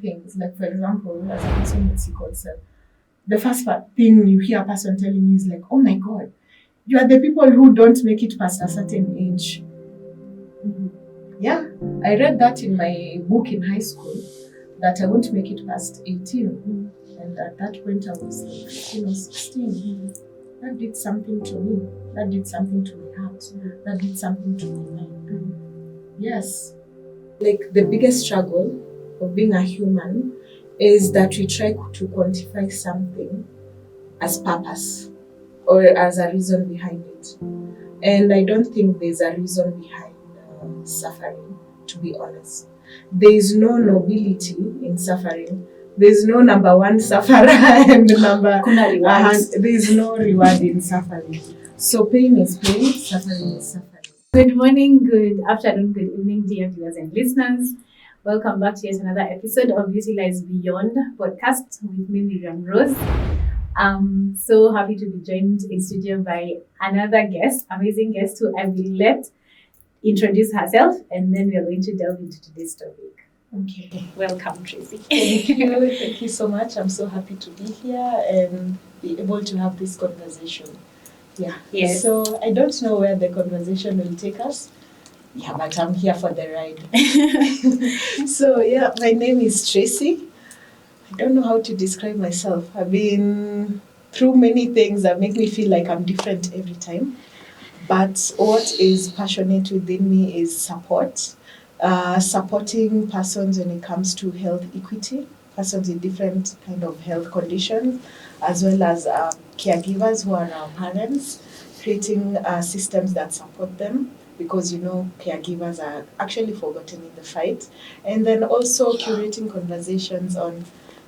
things. Like, for example, as a person with sickle cell, the first thing you hear a person telling you is like, oh my God, you are the people who don't make it past a certain age. Mm-hmm. Yeah, I read that in my book in high school, that I won't make it past 18. Mm-hmm. And at that point, I was like 15 or 16. Mm-hmm. That did something to me. That did something to my heart. Mm-hmm. That did something to my mind. Mm-hmm. Yes. Like, the biggest struggle of being a human is that we try to quantify something as purpose or as a reason behind it. And I don't think there's a reason behind suffering, to be honest. There is no nobility in suffering. There's no number one sufferer and number there's no reward in suffering. So pain is pain, suffering is suffering. Good morning, good afternoon, good evening, dear viewers and listeners. Welcome back to yet another episode of Beauty Lies Beyond podcast with me, Miriam Rose. I'm so happy to be joined in studio by another guest, amazing guest who I will let introduce herself, and then we are going to delve into today's topic. Okay. Welcome, Tracy. Thank you. Thank you so much. I'm so happy to be here and be able to have this conversation. Yeah. Yes. So I don't know where the conversation will take us. Yeah, but I'm here for the ride. So yeah, my name is Tracy. I don't know how to describe myself. I've been through many things that make me feel like I'm different every time. But what is passionate within me is support. Supporting persons when it comes to health equity, persons in different kind of health conditions, as well as caregivers who are our parents, creating systems that support them, because caregivers are actually forgotten in the fight. And then also curating conversations on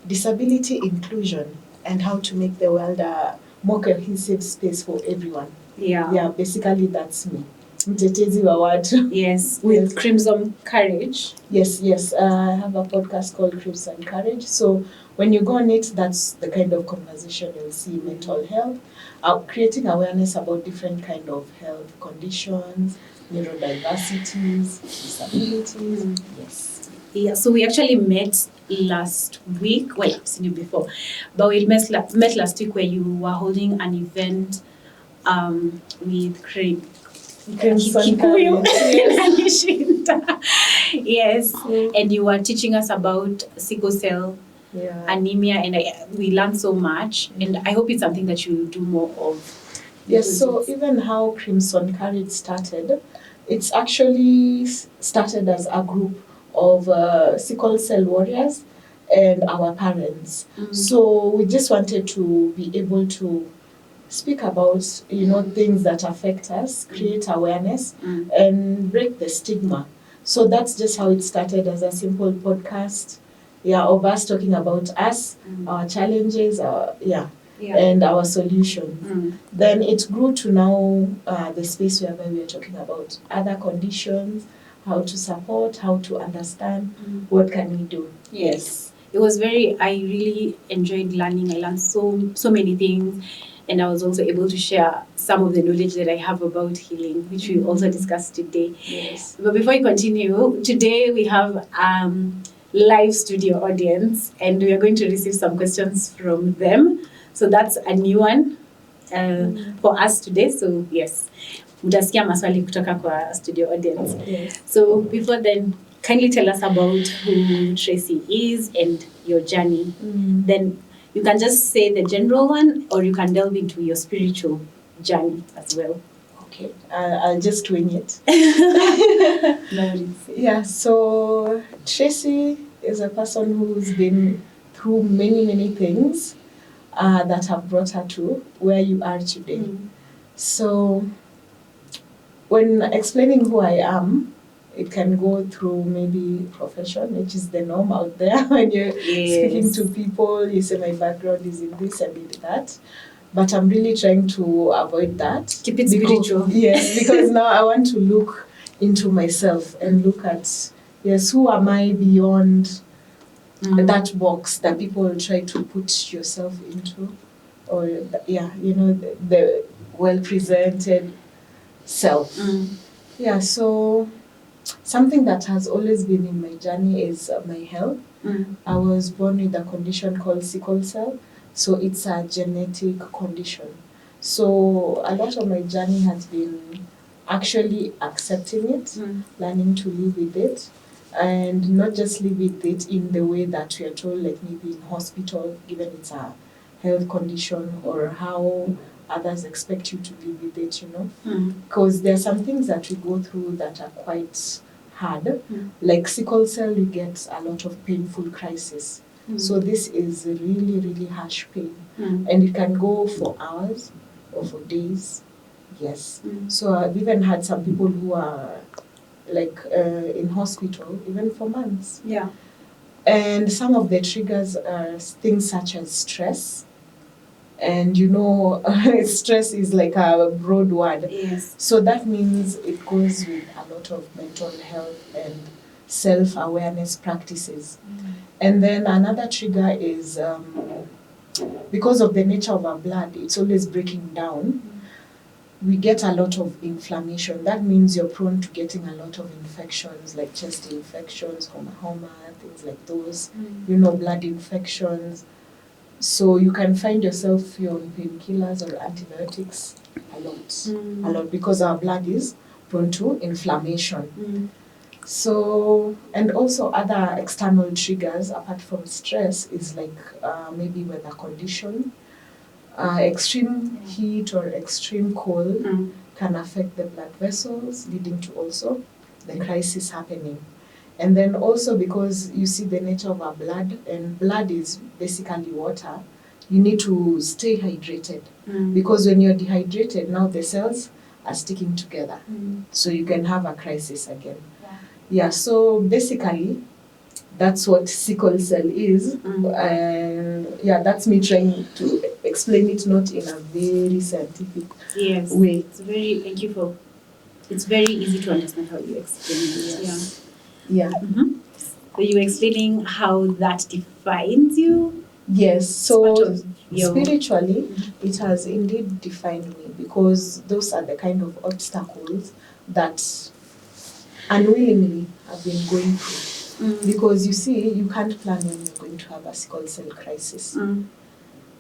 disability inclusion and how to make the world a more cohesive space for everyone. Yeah, basically that's me. Mtetezi wa watu. Yes, with Crimsoncourage. Yes. I have a podcast called Crimsoncourage. So when you go on it, that's the kind of conversation you'll see: mental health, creating awareness about different kind of health conditions, neurodiversities, disabilities. Yes. Yeah, so we actually met last week. Well, I've seen you before, but we met last week where you were holding an event with Crimsoncourage. Yes, and you were teaching us about sickle cell anemia, and we learned so much, and I hope it's something that you will do more of. Yes, so even how Crimsoncourage started, it's actually started as a group of sickle cell warriors and our parents. So we just wanted to be able to speak about, things that affect us, create awareness, and break the stigma. So that's just how it started, as a simple podcast, of us talking about us, our challenges, and our solutions. Then it grew to now the space whereby we are talking about other conditions, how to support, how to understand, what can we do. Yes. It was I really enjoyed learning. I learned so many things. And I was also able to share some of the knowledge that I have about healing, which we also discussed today. Yes. But before we continue, today we have live studio audience, and we are going to receive some questions from them. So that's a new one for us today. So yes, mtasikia maswali kutoka kwa studio audience. Yes. So before then, kindly tell us about who Tracy is and your journey. Then you can just say the general one, or you can delve into your spiritual journey as well. Okay, I'll just wing it. No. Yeah, so Tracy is a person who's been through many things that have brought her to where you are today. So when explaining who I am, it can go through maybe profession, which is the norm out there. When you're speaking to people, you say my background is in this and in that. But I'm really trying to avoid that. Keep it spiritual. Yes, because now I want to look into myself and look at, who am I beyond that box that people try to put yourself into, or the well-presented self. Yeah, so something that has always been in my journey is my health. I was born with a condition called sickle cell. So it's a genetic condition. So a lot of my journey has been actually accepting it, learning to live with it, and not just live with it in the way that we are told, like maybe in hospital, given it's a health condition, or how others expect you to live with it, you know. Because there are some things that we go through that are quite hard. Like sickle cell, you get a lot of painful crisis. So this is really, really harsh pain. And it can go for hours or for days. Yes. So I've even had some people who are like in hospital even for months. Yeah. And some of the triggers are things such as stress. And you know, stress is like a broad word. Yes. So that means it goes with a lot of mental health and self-awareness practices. And then another trigger is because of the nature of our blood, it's always breaking down. We get a lot of inflammation. That means you're prone to getting a lot of infections, like chest infections, homa, things like those, you know, blood infections. So you can find yourself you're on painkillers or antibiotics a lot, because our blood is prone to inflammation. So, and also other external triggers apart from stress is like maybe weather condition. Extreme heat or extreme cold can affect the blood vessels, leading to also the crisis happening. And then also because you see the nature of our blood, and blood is basically water, you need to stay hydrated. Because when you're dehydrated, now the cells are sticking together. So you can have a crisis again. Yeah, so basically, that's what sickle cell is. And yeah, that's me trying to explain it not in a very scientific way. It's very, thank you for, it's very easy to understand how you explain it. Yes. Yeah. So you were explaining how that defines you? Yes, It's part so of your- spiritually, it has indeed defined me, because those are the kind of obstacles that unwillingly I've been going through. Because you see, you can't plan when you're going to have a sickle cell crisis.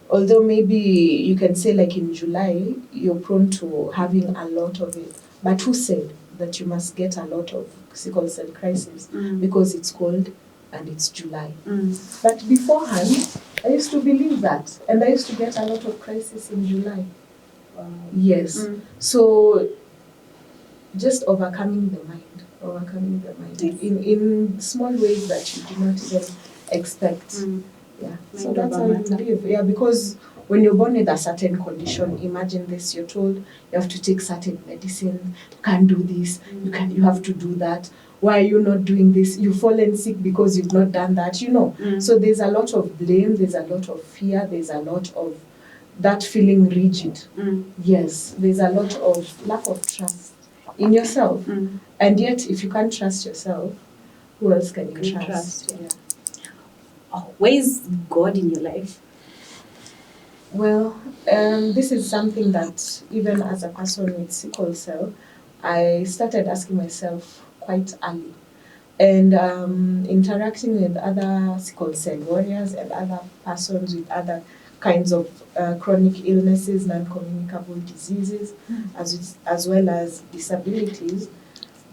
Although maybe you can say like in July, you're prone to having a lot of it. But who said that you must get a lot of sickle cell crisis? Because it's cold and it's July. But beforehand, I used to believe that. And I used to get a lot of crisis in July. Yes. So just overcoming the mind. Yes. In small ways that you do not even expect. Yeah. So that's how you live. Yeah, because when you're born with a certain condition, imagine this, you're told you have to take certain medicine, you can't do this, you have to do that. Why are you not doing this? You've fallen sick because you've not done that, you know. So there's a lot of blame, there's a lot of fear, there's a lot of that feeling rigid. Yes, there's a lot of lack of trust in yourself. And yet, if you can't trust yourself, who else can you trust? Yeah. Where is God in your life? Well, this is something that even as a person with sickle cell, I started asking myself quite early. And interacting with other sickle cell warriors and other persons with other kinds of chronic illnesses, non-communicable diseases, as well as disabilities,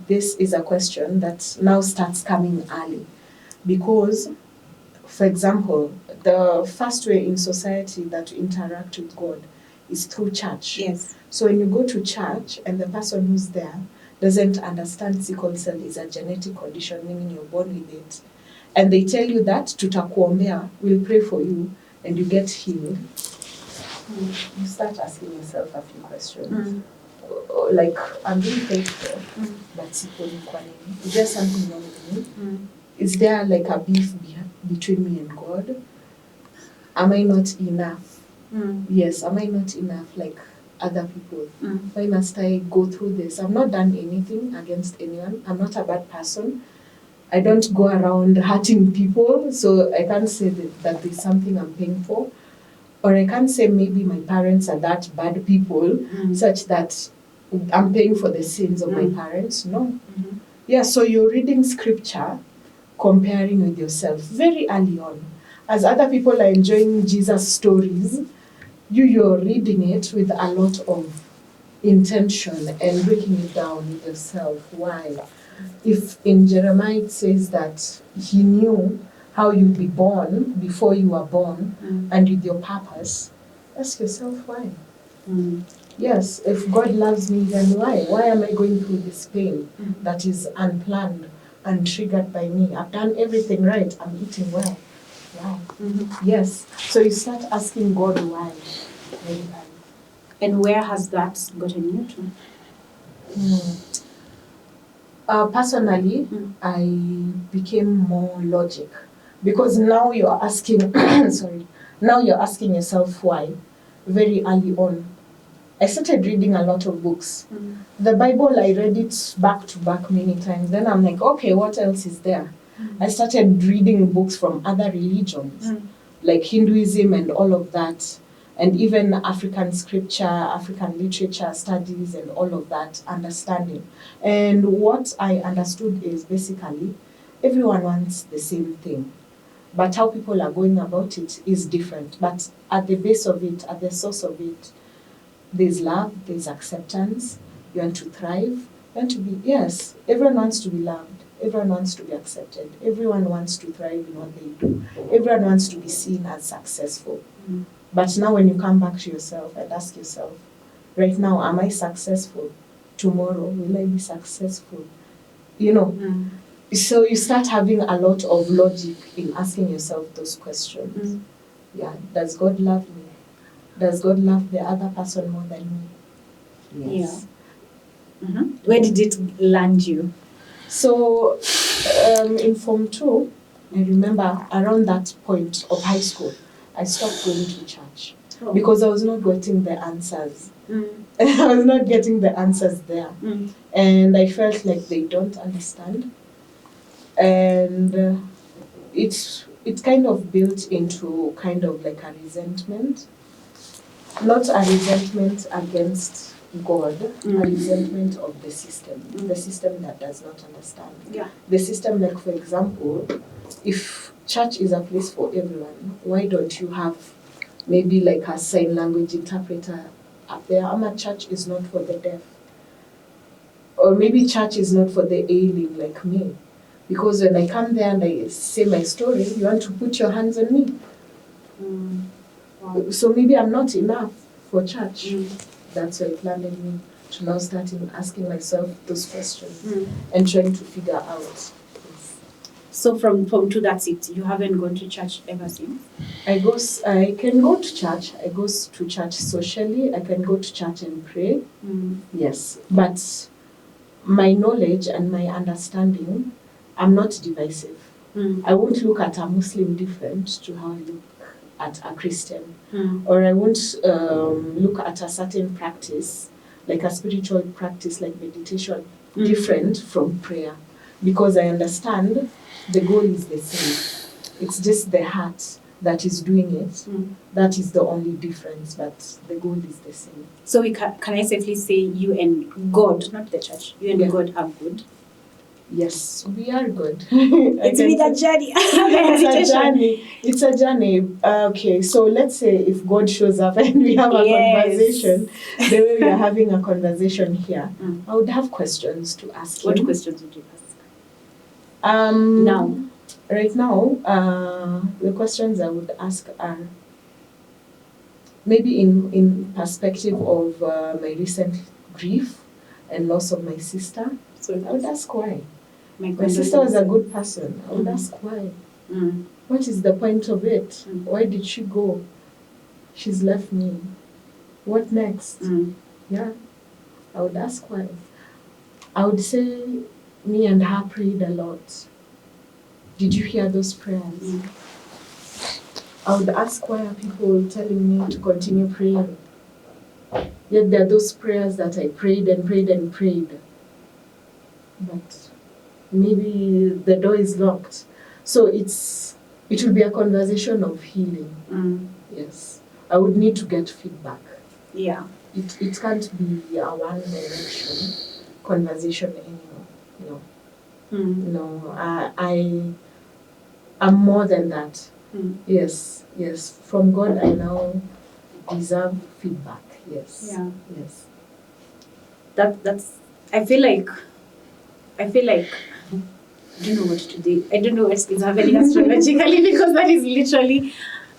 this is a question that now starts coming early. Because, for example, the first way in society that we interact with God is through church. Yes. So when you go to church and the person who's there doesn't understand sickle cell is a genetic condition, meaning you're born with it, and they tell you that tutakuombea, we'll pray for you, and you get healed, you start asking yourself a few questions. Like, I'm being faithful, but sickle kwa nini? Is there something wrong with me? Is there like a beef between me and God? Am I not enough? Yes, am I not enough like other people? Why must I go through this? I've not done anything against anyone. I'm not a bad person. I don't go around hurting people, so I can't say that there's something I'm paying for. Or I can't say maybe my parents are that bad people, such that I'm paying for the sins of my parents. No. Yeah, so you're reading scripture comparing with yourself very early on. As other people are enjoying Jesus stories, you're reading it with a lot of intention and breaking it down with yourself. Why? If in Jeremiah it says that he knew how you'd be born before you were born and with your purpose, ask yourself why. Yes, if God loves me, then why? Why am I going through this pain that is unplanned and triggered by me? I've done everything right. I'm eating well. Why? Yes. So you start asking God why. And where has that gotten you to? Personally, I became more logic because now you're asking, now you're asking yourself why very early on. I started reading a lot of books. The Bible, I read it back to back many times. Then I'm like, okay, what else is there? I started reading books from other religions, like Hinduism and all of that, and even African scripture, African literature studies, and all of that understanding. And what I understood is basically everyone wants the same thing, but how people are going about it is different. But at the base of it, at the source of it, there's love, there's acceptance. You want to thrive, you want to be, yes, everyone wants to be loved, everyone wants to be accepted, everyone wants to thrive in what they do, everyone wants to be seen as successful. But now when you come back to yourself and ask yourself, right now, am I successful? Tomorrow, will I be successful? You know, so you start having a lot of logic in asking yourself those questions. Yeah, does God love me? Does God love the other person more than me? Yes. Yeah. Where did it land you? So, in Form 2, I remember around that point of high school, I stopped going to church because I was not getting the answers. I was not getting the answers there. And I felt like they don't understand. And it kind of built into kind of like a resentment. Not a resentment against God, a resentment of the system that does not understand. Yeah. The system, like for example, if church is a place for everyone, why don't you have maybe like a sign language interpreter up there? A church is not for the deaf. Or maybe church is not for the ailing like me. Because when I come there and I say my story, you want to put your hands on me. So maybe I'm not enough for church. That's why it landed me to now starting asking myself those questions and trying to figure out. Yes. So from Form 2, that's it. You haven't gone to church ever since? I can go to church. I go to church socially. I can go to church and pray. Yes. But my knowledge and my understanding, I'm not divisive. I won't look at a Muslim different to how I look at a Christian. Or I won't look at a certain practice, like a spiritual practice like meditation, different from prayer. Because I understand the goal is the same. It's just the heart that is doing it. That is the only difference, but the goal is the same. So can I safely say you and God, not the church, you and God are good? Yes, we are good. It's been a journey. It's a journey. Okay, so let's say if God shows up and we have a conversation, the way we are having a conversation here, I would have questions to ask him. What questions would you ask? Right now, the questions I would ask are maybe in perspective of my recent grief and loss of my sister. So I would ask why. My sister was a good person. I would ask why. What is the point of it? Why did she go? She's left me. What next? Yeah, I would ask why. I would say me and her prayed a lot. Did you hear those prayers? I would ask why are people telling me to continue praying? Yet there are those prayers that I prayed and prayed and prayed. But maybe the door is locked. So it will be a conversation of healing. Yes. I would need to get feedback. Yeah. It can't be a one direction conversation anymore. No. No. I'm more than that. Mm. Yes. From God, I now deserve feedback. Yes. Yeah. Yes. That's. I feel like. I don't know what to do. I don't know what is happening astrologically because that is literally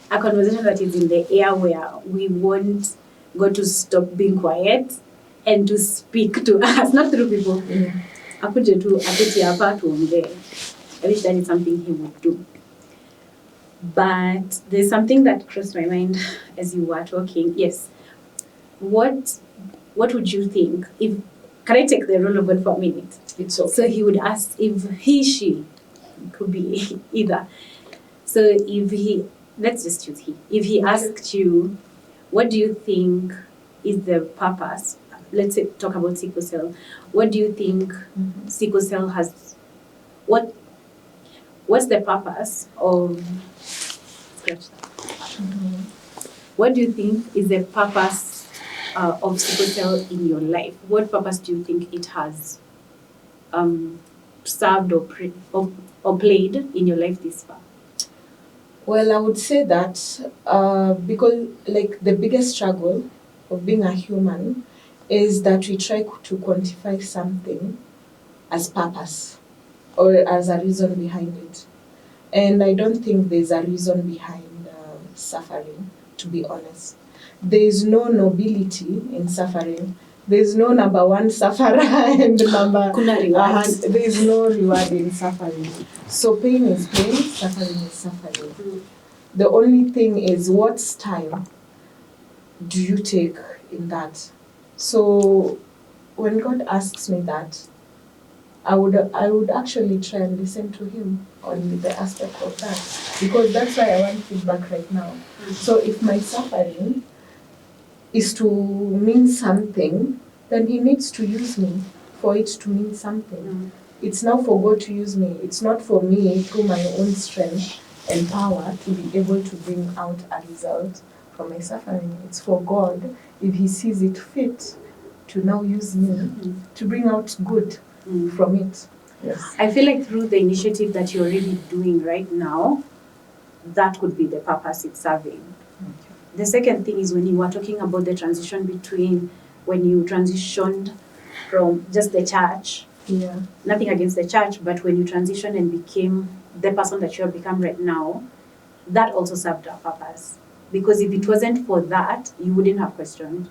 a conversation that is in the air where we want God to stop being quiet and to speak to us, not through people. Yeah. Akuje tu aketi hapa tuongee. I wish that is something he would do. But there's something that crossed my mind as you were talking. Yes. What would you think if, can I take the role of God for a minute? It's okay. So he would ask if she, could be either. So let's just choose he. If he asked you, what do you think is the purpose? Let's say, talk about sickle cell. What do you think sickle cell has? What's the purpose of? Scratch that. What do you think is the purpose of sickle cell in your life? What purpose do you think it has served or played in your life this far? Well, I would say that because like the biggest struggle of being a human is that we try to quantify something as purpose or as a reason behind it. And I don't think there's a reason behind suffering, to be honest. There is no nobility in suffering. There's no number one sufferer and number there is no reward in suffering. So pain is pain, suffering is suffering. The only thing is what style do you take in that? So when God asks me that, I would actually try and listen to him on the aspect of that, because that's why I want feedback right now. So if my suffering is to mean something, then he needs to use me for it to mean something. It's now for God to use me. It's not for me through my own strength and power to be able to bring out a result from my suffering. It's for God, if he sees it fit, to now use me to bring out good from it. Yes. I feel like through the initiative that you're already doing right now, that could be the purpose it's serving. Okay. The second thing is when you were talking about the transition between when you transitioned from just the church, nothing against the church, but when you transitioned and became the person that you have become right now, that also served a purpose. Because if it wasn't for that, you wouldn't have questioned.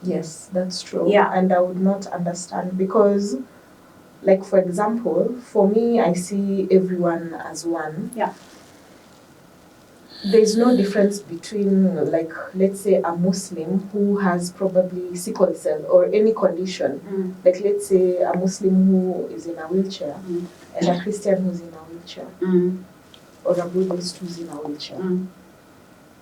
Yes, that's true. Yeah. And I would not understand because, like, for example, for me, I see everyone as one. Yeah. There's no difference between, like, let's say a Muslim who has probably sickle cell or any condition. Like, let's say a Muslim who is in a wheelchair and a Christian who's in a wheelchair or a Buddhist who's in a wheelchair.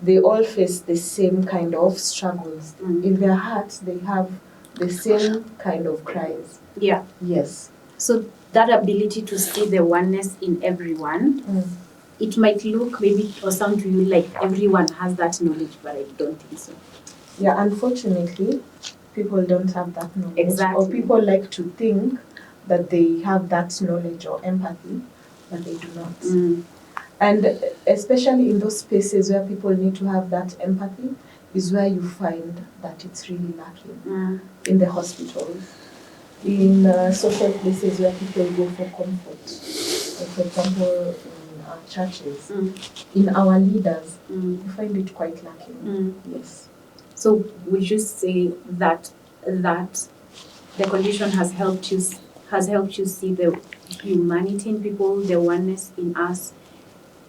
They all face the same kind of struggles. In their hearts, they have the same kind of cries. Yeah. Yes. So that ability to see the oneness in everyone, it might look maybe or sound to you like everyone has that knowledge, but I don't think so. Yeah, unfortunately, people don't have that knowledge. Exactly. Or people like to think that they have that knowledge or empathy, but they do not. And especially in those spaces where people need to have that empathy is where you find that it's really lacking. In the hospitals, in social places where people go for comfort. Like for example, in our churches, in our leaders, you find it quite lacking. Yes. So would you say that the condition has helped you see the humanity in people, the oneness in us,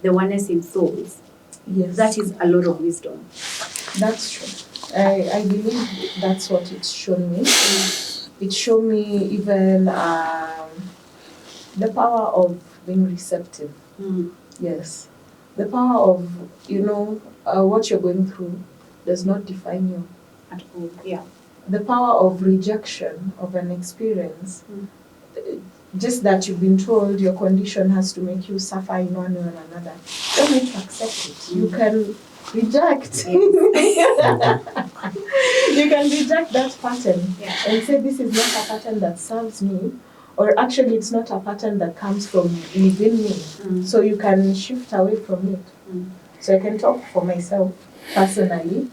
the oneness in souls? Yes. That is a lot of wisdom. That's true. I believe that's what it's shown me. It showed me even the power of being receptive. Yes. The power of, what you're going through does not define you At all. Yeah. The power of rejection of an experience, just that you've been told your condition has to make you suffer in one way or another. You don't need to accept it. You can reject. You can reject that pattern and say, this is not a pattern that serves me, or actually it's not a pattern that comes from within me. So you can shift away from it. So I can talk for myself personally.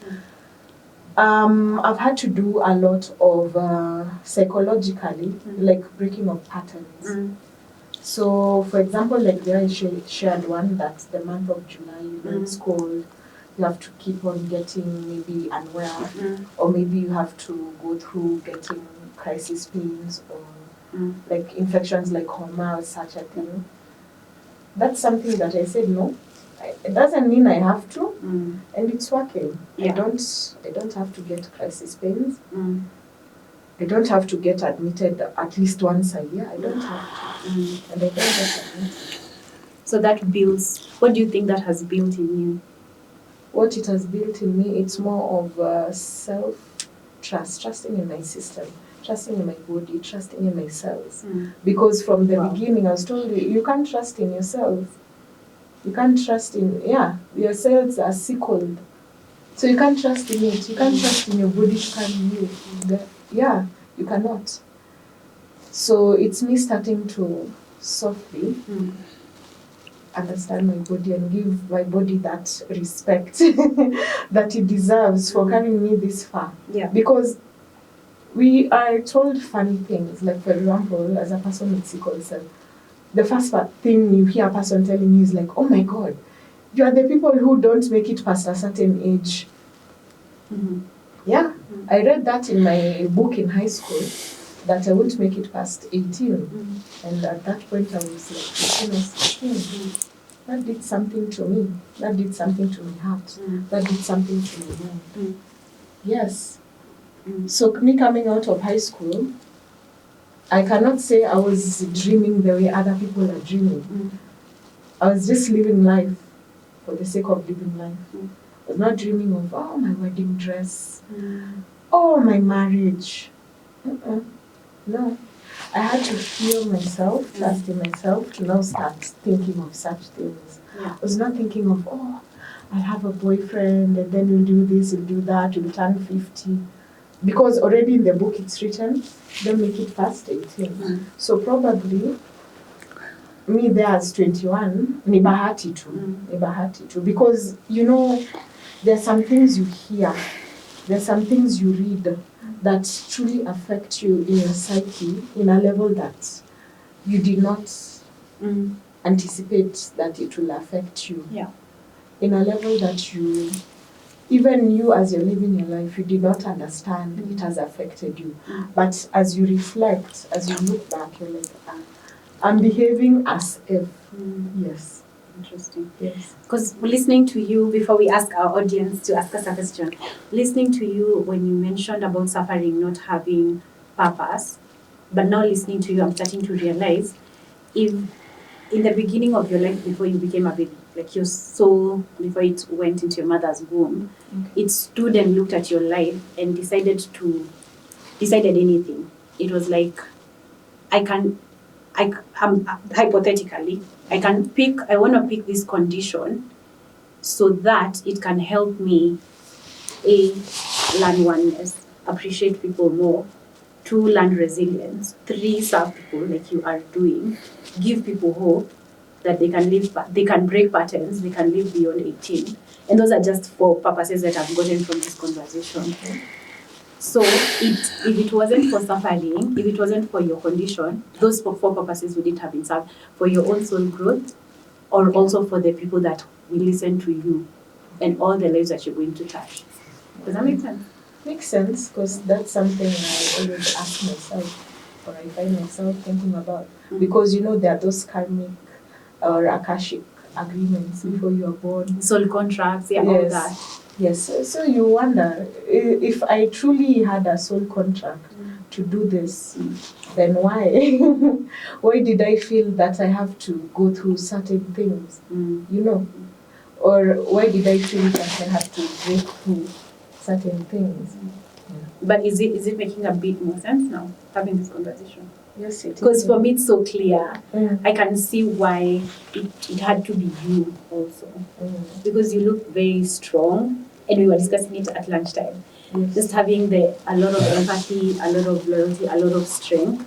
I've had to do a lot of psychologically, like breaking of patterns. So, for example, like there I shared one that the month of July, it's cold. You have to keep on getting maybe unwell, or maybe you have to go through getting crisis pains or like infections like homa or such a thing. That's something that I said no. It doesn't mean I have to, and it's working. I don't have to get crisis pains. I don't have to get admitted at least once a year. I don't have to, and I don't get admitted. So that builds. What do you think that has built in you? What it has built in me, it's more of self-trust, trusting in my system, trusting in my body, trusting in my cells. Because from the beginning, I was told you can't trust in yourself. You can't trust in, your cells are sickled. So you can't trust in it. You can't trust in your body to carry you. You cannot. So it's me starting to softly understand my body and give my body that respect that it deserves for carrying me this far. Because we are told funny things. Like, for example, as a person with sickle cell, the first thing you hear a person telling you is like, oh my God, you are the people who don't make it past a certain age. I read that in my book in high school, that I won't make it past 18. And at that point I was like 15 or 16. That did something to me. That did something to my heart. That did something to my mind. Yes. So me coming out of high school, I cannot say I was dreaming the way other people are dreaming. I was just living life for the sake of living life. I was not dreaming of, oh, my wedding dress, oh, my marriage. No. I had to feel myself, trust in myself, to now start thinking of such things. I was not thinking of, oh, I'll have a boyfriend, and then we'll do this, we'll do that, we'll turn 50. Because already in the book it's written, don't make it past 18. So probably, me there as 21, ni bahati tu. Because, there are some things you hear, there are some things you read that truly affect you in your psyche in a level that you did not anticipate that it will affect you. In a level that even you as you're living your life, you did not understand it has affected you. But as you reflect, as you look back, you're like, I'm behaving as if. Yes. Interesting. Yes. Because listening to you, before we ask our audience to ask us a question, listening to you when you mentioned about suffering not having purpose, but now listening to you, I'm starting to realize, if in the beginning of your life, before you became a baby, like your soul, before it went into your mother's womb, it stood and looked at your life and decided anything. It was like, hypothetically, I want to pick this condition so that it can help me, A, learn oneness, appreciate people more, 2, learn resilience, 3, serve people like you are doing, give people hope that they can break patterns, they can live beyond 18. And those are just 4 purposes that I've gotten from this conversation. So if it wasn't for suffering, if it wasn't for your condition, those 4 purposes wouldn't have been served for your own soul growth, or also for the people that will listen to you and all the lives that you're going to touch. Does that make sense? Makes sense, because that's something I always ask myself, or I find myself thinking about. Because there are those karmic or akashic agreements before you are born. Soul contracts, all that. Yes, so you wonder, if I truly had a soul contract to do this, then why? Why did I feel that I have to go through certain things, Or why did I feel that I have to break through certain things? But is it making a bit more sense now, having this conversation? Yes, it is. Because for me it's so clear. I can see why it had to be you also. Because you look very strong, and we were discussing it at lunchtime. Yes. Just having a lot of empathy, a lot of loyalty, a lot of strength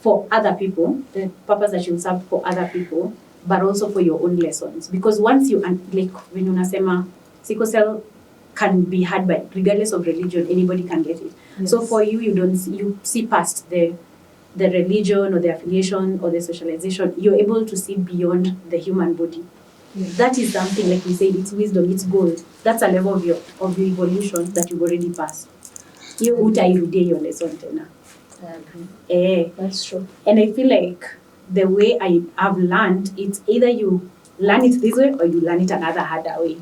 for other people, the purpose that you serve for other people, but also for your own lessons. Because once you, like when unasema, sickle cell can be had by, regardless of religion, anybody can get it. Yes. So for you, you see past the religion or the affiliation or the socialization. You're able to see beyond the human body. Yes. That is something, like we said, it's wisdom, it's gold. That's a level of your evolution that you've already passed. You utairudia your lesson tena. I agree. That's true. And I feel like the way I have learned, it's either you learn it this way or you learn it another harder way.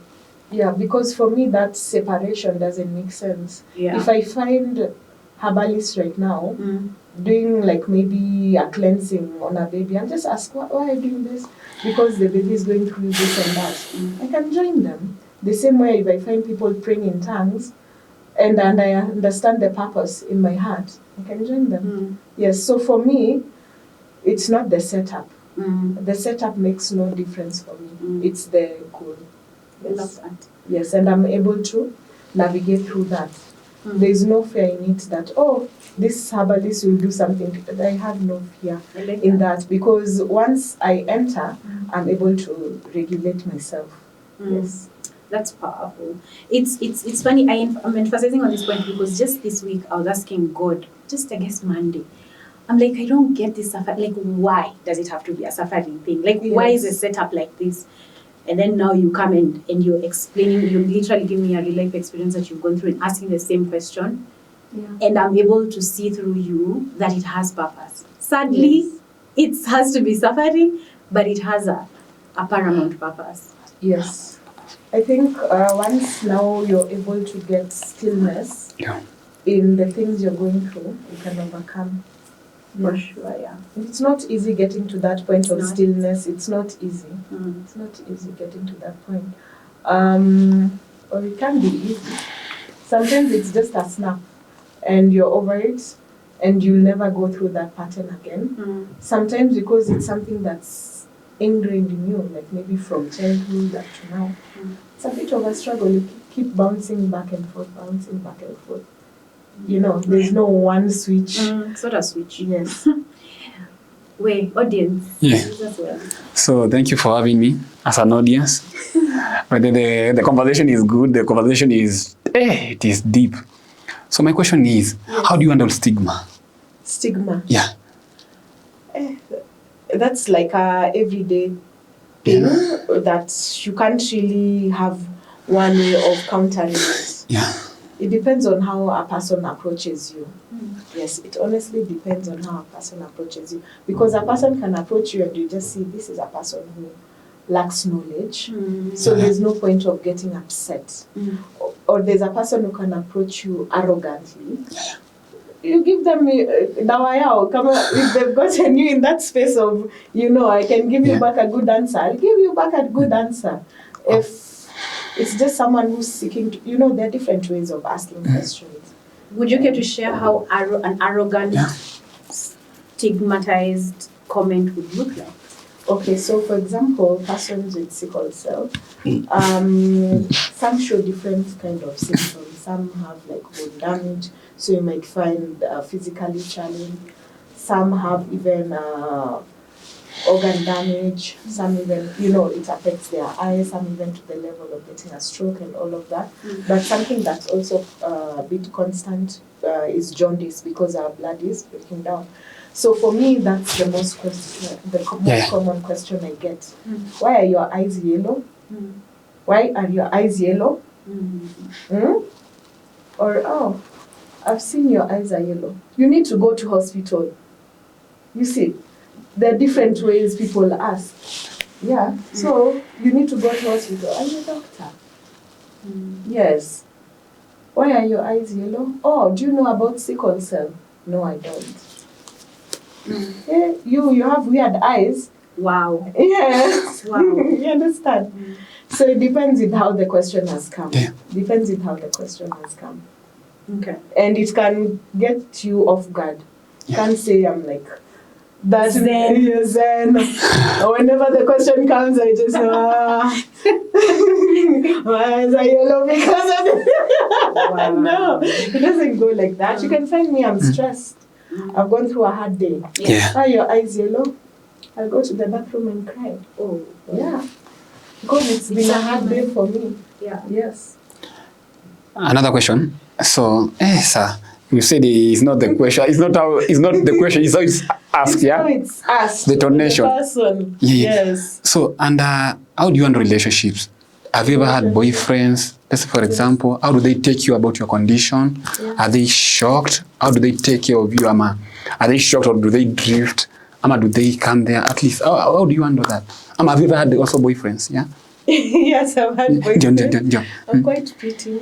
Yeah, because for me that separation doesn't make sense. Yeah. If I find herbalists right now doing like maybe a cleansing on a baby, and just ask why are you doing this? Because the baby is going through this and that. I can join them. The same way if I find people praying in tongues and I understand the purpose in my heart, I can join them. Yes, so for me, it's not the setup. The setup makes no difference for me. It's the goal. Yes. Yes, and I'm able to navigate through that. There is no fear in it that, this herbalist will do something. I have no fear in that, because once I enter, I'm able to regulate myself. Yes. That's powerful. It's funny, I'm emphasizing on this point because just this week I was asking God, just I guess Monday, I'm like, I don't get this suffering. Like, why does it have to be a suffering thing? Like, why is it set up like this? And then now you come and you're explaining, you literally give me a real life experience that you've gone through and asking the same question. Yeah. And I'm able to see through you that it has purpose. Sadly, it has to be suffering, but it has a paramount purpose. Yes. I think once now you're able to get stillness in the things you're going through, you can overcome. For sure, yeah. It's not easy getting to that point of stillness. It's not easy. It's not easy getting to that point. Or it can be easy. Sometimes it's just a snap and you're over it and you'll never go through that pattern again. Sometimes because it's something that's ingrained in you, like maybe from childhood up to now. It's a bit of a struggle. You keep bouncing back and forth. You know, there's no one switch. It's not a switch. Yes. Wait, audience. Yeah. So thank you for having me as an audience. But the conversation is good. The conversation is, it is deep. So my question is, how do you handle stigma? Stigma? Yeah. That's like a everyday thing that you can't really have one way of countering it. Yeah. It depends on how a person approaches you. Yes, it honestly depends on how a person approaches you. Because a person can approach you and you just see this is a person who lacks knowledge. So there's no point of getting upset. Or there's a person who can approach you arrogantly. You give them if they've gotten you in that space of, I can give you back a good answer. I'll give you back a good answer. If it's just someone who's seeking to, there are different ways of asking questions. Would you care to share how an arrogant, stigmatized comment would look like? Okay, so for example, persons with sickle cell, some show different kind of symptoms. Some have like bone damage, so you might find physically challenged. Some have even organ damage. Some even, it affects their eyes. Some even to the level of getting a stroke and all of that. But something that's also a bit constant is jaundice, because our blood is breaking down. So for me, that's the most common question I get. Why are your eyes yellow? Why are your eyes yellow? Or, I've seen your eyes are yellow. You need to go to hospital. You see, there are different ways people ask. Yeah, so you need to go to hospital. Are you a doctor? Yes. Why are your eyes yellow? Oh, do you know about sickle cell? No, I don't. Yeah, you have weird eyes. Wow. Yes. Wow. You understand? So it depends with how the question has come. Depends with how the question has come. Okay. And it can get you off guard. Can't say I'm like, that's zen. Whenever the question comes, I just why is I yellow because of it? No, it doesn't go like that. You can find me, I'm stressed. I've gone through a hard day. Yeah. Are your eyes yellow? I'll go to the bathroom and cry. Oh. Yeah. Because it's been a hard day for me. Yeah. Yes. Another question. So, sir, you said it's not the question. It's not the question. It's how it's asked. Yeah. No, it's asked. The donation. The person. Yeah. Yes. So, and how do you handle relationships? Have you ever had boyfriends? Let's say, for example, how do they take you about your condition? Yeah. Are they shocked? How do they take care of you? Are they shocked or do they drift? Do they come there? At least, how do you handle that? Have you ever had also boyfriends? Yeah. Yes, I've had boyfriends. I'm quite pretty.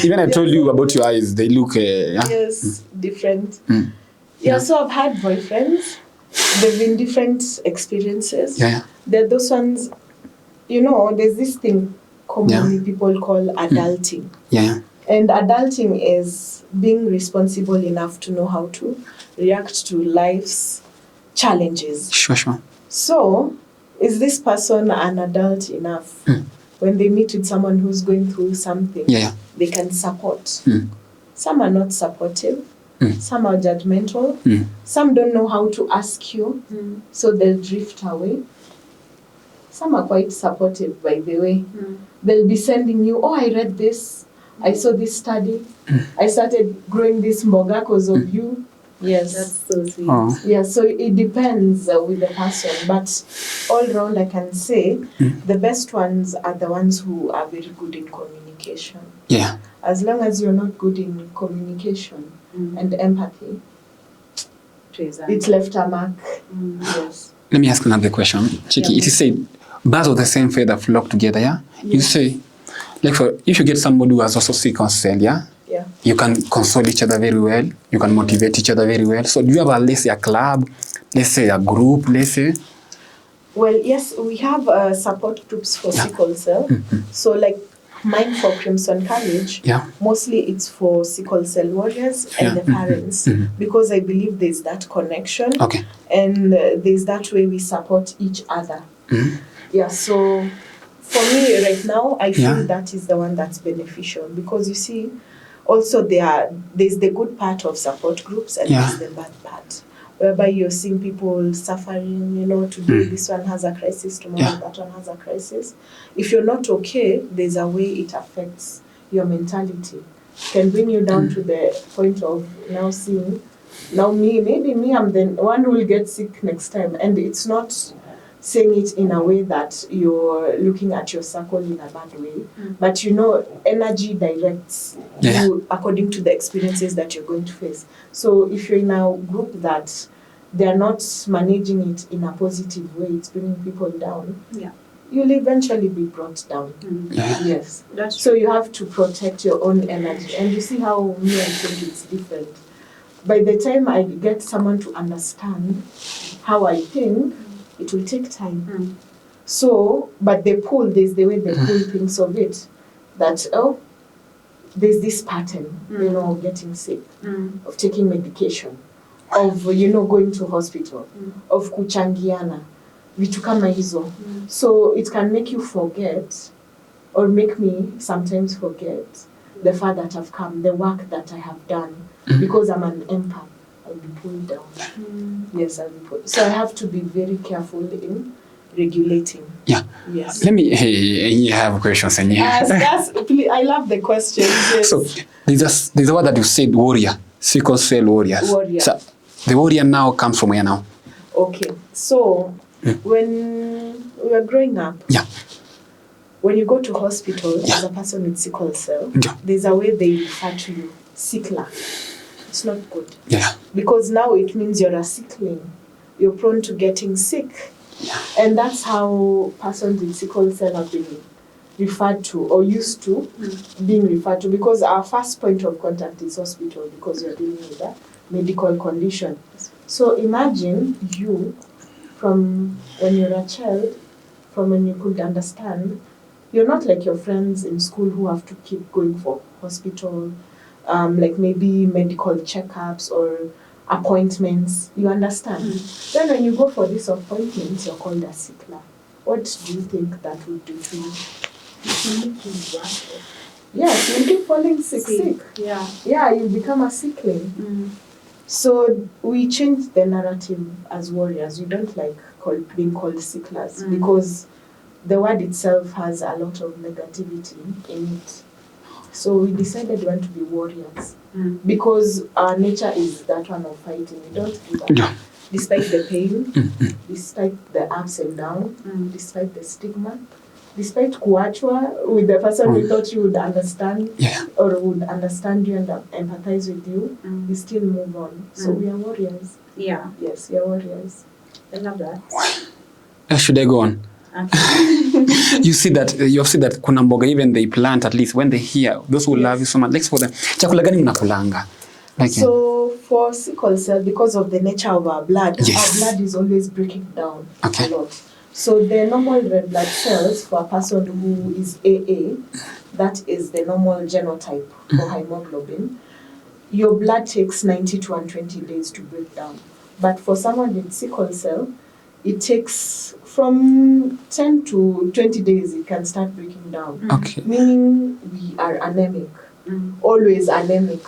Even I told you about your eyes. They look yes, different. Yeah, so I've had boyfriends. They've been different experiences. Yeah. They're those ones, there's this thing commonly people call adulting. Yeah. And adulting is being responsible enough to know how to react to life's challenges. Sure. So, is this person an adult enough? When they meet with someone who's going through something, they can support. Some are not supportive. Some are judgmental. Some don't know how to ask you, so they'll drift away. Some are quite supportive, by the way. They'll be sending you, I read this. I saw this study. I started growing this mboga because of you. Yes. That's so sweet. Oh. Yeah, so it depends with the person. But all round, I can say the best ones are the ones who are very good in communication. Yeah. As long as you're not good in communication and empathy, it's left a mark. Yes. Let me ask another question. Chiki, it is said, birds of the same feather flock together, yeah? You say, if you get somebody who has also sickle cell, yeah? You can console each other very well. You can motivate each other very well. So do you have let's say a club, let's say a group, let's say? Well, yes, we have support groups for sickle cell. So like mine for Crimsoncourage, mostly it's for sickle cell warriors and the parents because I believe there's that connection and there's that way we support each other. Yeah, so for me right now, I feel that is the one that's beneficial because you see, also there's the good part of support groups and there's the bad part, whereby you're seeing people suffering, today this one has a crisis, tomorrow that one has a crisis. If you're not okay, there's a way it affects your mentality. It can bring you down to the point of now maybe I'm the one who will get sick next time. And it's not saying it in a way that you're looking at your circle in a bad way, but energy directs you according to the experiences that you're going to face. So if you're in a group that they're not managing it in a positive way, it's bringing people down, you'll eventually be brought down. Yes. So you have to protect your own energy. And you see how I think it's different. By the time I get someone to understand how I think, it will take time. So, but there's the way the pool thinks of it, that, there's this pattern, of getting sick, of taking medication, of, going to hospital, of kuchangiana, vitu kama hizo. So it can make you forget, or make me sometimes forget the fact that I've come, the work that I have done, because I'm an empath. I'll be pulled down. Yes, I'll be pulled. So I have to be very careful in regulating. Yeah. Yes. Let me have questions. I love the questions. Yes. So there's a word that you said, warrior, sickle cell warriors. Warrior. So the warrior now comes from where now? Okay. So when we were growing up, when you go to hospital as a person with sickle cell, there's a way they refer to you, sickler. It's not good. Yeah. Because now it means you're a sickling. You're prone to getting sick. And that's how persons with sickle cell have been referred to or used to being referred to, because our first point of contact is hospital because you're dealing with a medical condition. So imagine you from when you're a child, from when you could understand, you're not like your friends in school who have to keep going for hospital, like maybe medical checkups or appointments, you understand. Then when you go for these appointments, you're called a sickler. What do you think that would do to you? It will make you rush off. Yes, you keep falling sick. Yeah. Yeah, you become a sickling. So we changed the narrative as warriors. We don't like being called sicklers because the word itself has a lot of negativity in it. So we decided we want to be warriors because our nature is that one of fighting. We don't give up. Yeah. Despite the pain, despite the ups and downs, despite the stigma, despite kuachwa with the person we thought you would understand or would understand you and empathize with you, we still move on. So we are warriors. Yeah. Yes, we are warriors. I love that. Should I go on? Okay. You see that kuna mboga even they plant, at least when they hear those who love you so much. Like for them, chakula gani mnakulanga? Like, so for sickle cell, because of the nature of our blood, our blood is always breaking down a lot. So the normal red blood cells for a person who is AA, that is the normal genotype for hemoglobin, your blood takes 90 to 120 days to break down. But for someone with sickle cell, it takes from 10 to 20 days, it can start breaking down. Okay. Meaning we are anemic, always anemic.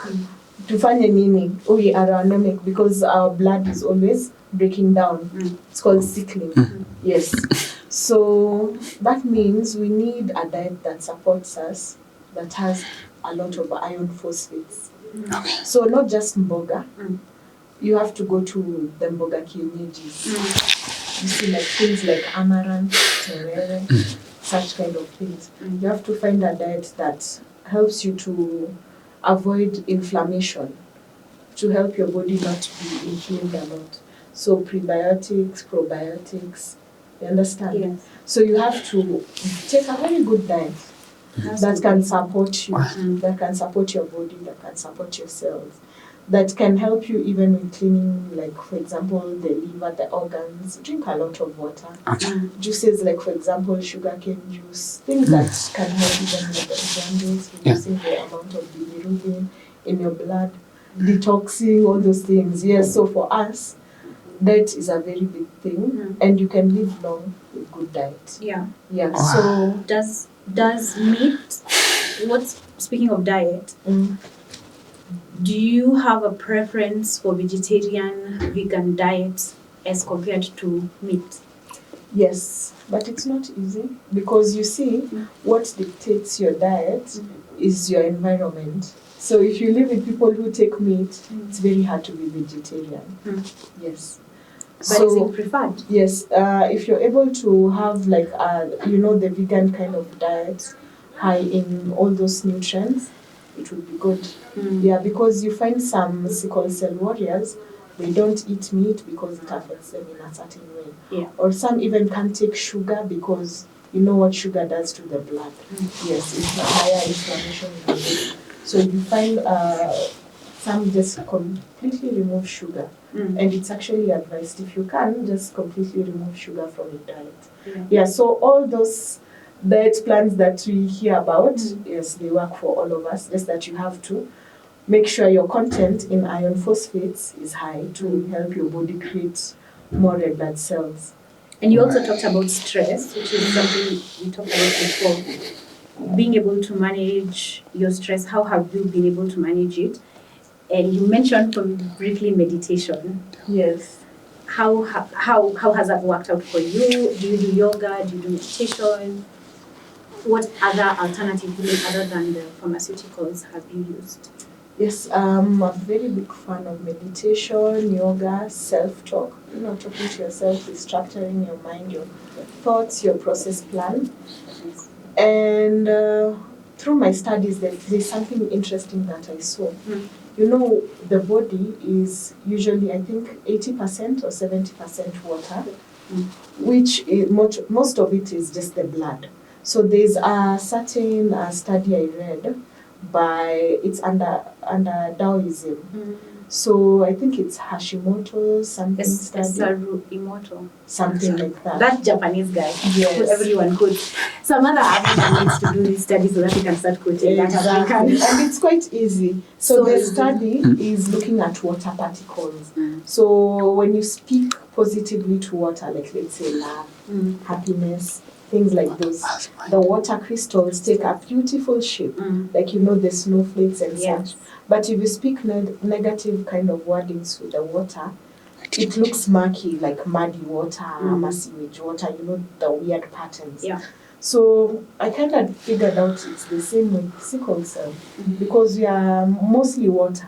Tufanye nini? We are anemic because our blood is always breaking down. It's called sickling. Yes. So that means we need a diet that supports us, that has a lot of iron phosphates. So not just mboga. You have to go to the mboga kienyeji. You see, like things like amaranth, terere, such kind of things. You have to find a diet that helps you to avoid inflammation, to help your body not be inflamed a lot. So prebiotics, probiotics, you understand? Yes. So you have to take a very good diet that can support you, that can support your body, that can support your cells, that can help you even with cleaning, like for example, the liver, the organs. Drink a lot of water. Juices, like for example, sugarcane juice, things that can help even with the jaundice, reducing the amount of bilirubin in your blood, detoxing, all those things. Yes, so for us, diet is a very big thing, and you can live long with good diet. Yeah. Yeah. So does meat? Speaking of diet? Do you have a preference for vegetarian, vegan diet as compared to meat? Yes, but it's not easy because you see, what dictates your diet is your environment. So if you live with people who take meat, it's very hard to be vegetarian. Yes. But is it preferred? Yes, if you're able to have like the vegan kind of diet, high in all those nutrients, it would be good. Yeah, because you find some sickle cell warriors, they don't eat meat because it affects them in a certain way. Yeah. Or some even can't take sugar because you know what sugar does to the blood. Yes, it's a higher inflammation in the body. So you find some just completely remove sugar. And it's actually advised, if you can, just completely remove sugar from your diet. Yeah, so all those diet plans that we hear about, yes, they work for all of us. Just that you have to make sure your content in iron phosphates is high to help your body create more red blood cells. And you also talked about stress, which is something we talked about before. Being able to manage your stress, how have you been able to manage it? And you mentioned briefly meditation. Yes. How has that worked out for you? Do you do yoga? Do you do meditation? What other alternative healing other than the pharmaceuticals have you used? Yes, I'm a very big fan of meditation, yoga, self-talk. Talking to yourself, restructuring your mind, your thoughts, your process plan. And through my studies, there's something interesting that I saw. The body is usually, I think, 80% or 70% water, which most of it is just the blood. So there's a certain study I read it's under Taoism. So I think it's Hashimoto something study. Something like that. That Japanese guy. Yes. Who everyone quotes. Some other African needs to do these studies so that he can start quoting that African. And it's quite easy. So the study is looking at water particles. So when you speak positively to water, like let's say love, happiness, things like those. The water crystals take a beautiful shape, like the snowflakes and such. But if you speak negative kind of wordings with the water, it looks murky, like muddy water, sewage water, the weird patterns. Yeah. So I kind of figured out it's the same with sickle cell, because we are mostly water.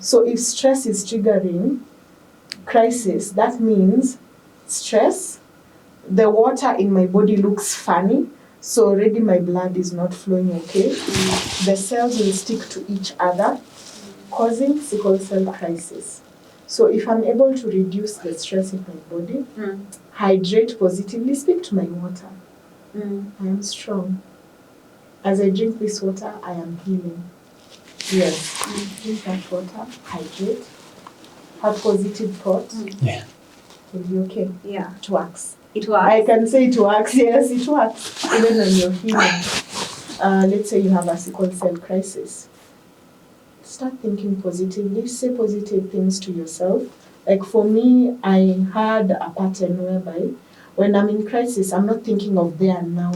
So if stress is triggering crisis, that means stress, the water in my body looks funny, so already my blood is not flowing okay. The cells will stick to each other, causing sickle cell crisis. So if I'm able to reduce the stress in my body, hydrate positively, speak to my water. I am strong. As I drink this water, I am healing. Yes. Drink that water, hydrate, have positive thoughts. Yeah. Will be okay. Yeah. It works. It works. I can say it works. Yes, it works. Even when you're healing. Let's say you have a sickle cell crisis. Start thinking positively. Say positive things to yourself. Like for me, I had a pattern whereby when I'm in crisis, I'm not thinking of there and now,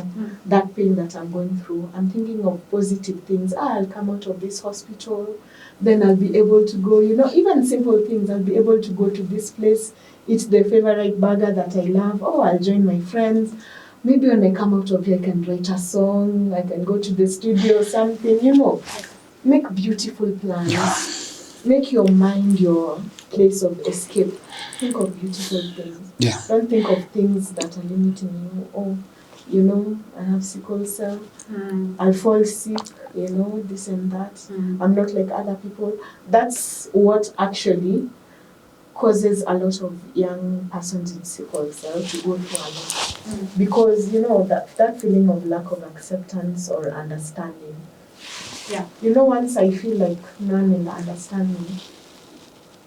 that pain that I'm going through. I'm thinking of positive things. I'll come out of this hospital, then I'll be able to go, even simple things. I'll be able to go to this place, eat the favorite burger that I love. Oh, I'll join my friends. Maybe when I come out of here, I can write a song. I can go to the studio or something, Make beautiful plans. Make your mind your place of escape. Think of beautiful things. Yeah. Don't think of things that are limiting you. I have sickle cell. I'll fall sick, this and that. I'm not like other people. That's what actually causes a lot of young persons with sickle cell to go through a lot. Because, that feeling of lack of acceptance or understanding. Yeah. Once I feel like none will understand me,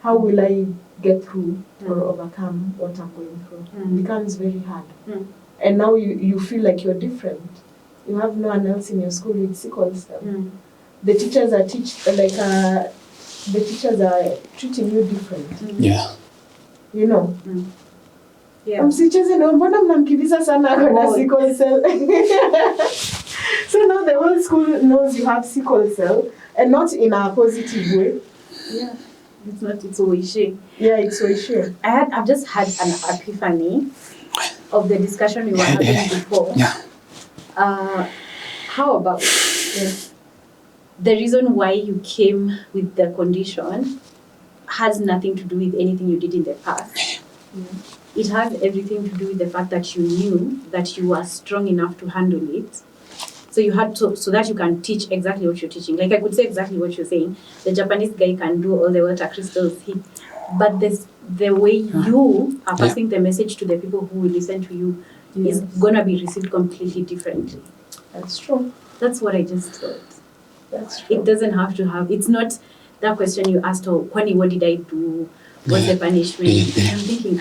how will I get through or overcome what I'm going through? It becomes very hard. And now you feel like you're different. You have no one else in your school with sickle cell. The teachers are treating you different. Yeah. Msicheze na mbona mnamkimbiza sana na sickle cell. So now the whole school knows you have sickle cell, and not in a positive way. Yeah. It's Oishi. Yeah, it's Oishi. I've just had an epiphany of the discussion we were having before. Yeah. How about the reason why you came with the condition has nothing to do with anything you did in the past. It has everything to do with the fact that you knew that you were strong enough to handle it. So you had to, so that you can teach exactly what you're teaching. Like I could say exactly what you're saying. The Japanese guy can do all the water crystals, but the way you are passing the message to the people who will listen to you is gonna be received completely differently. That's true. That's what I just thought. That's true. It doesn't have to have. It's not that question you asked. Oh, Kwani, what did I do? What's the punishment? I'm thinking.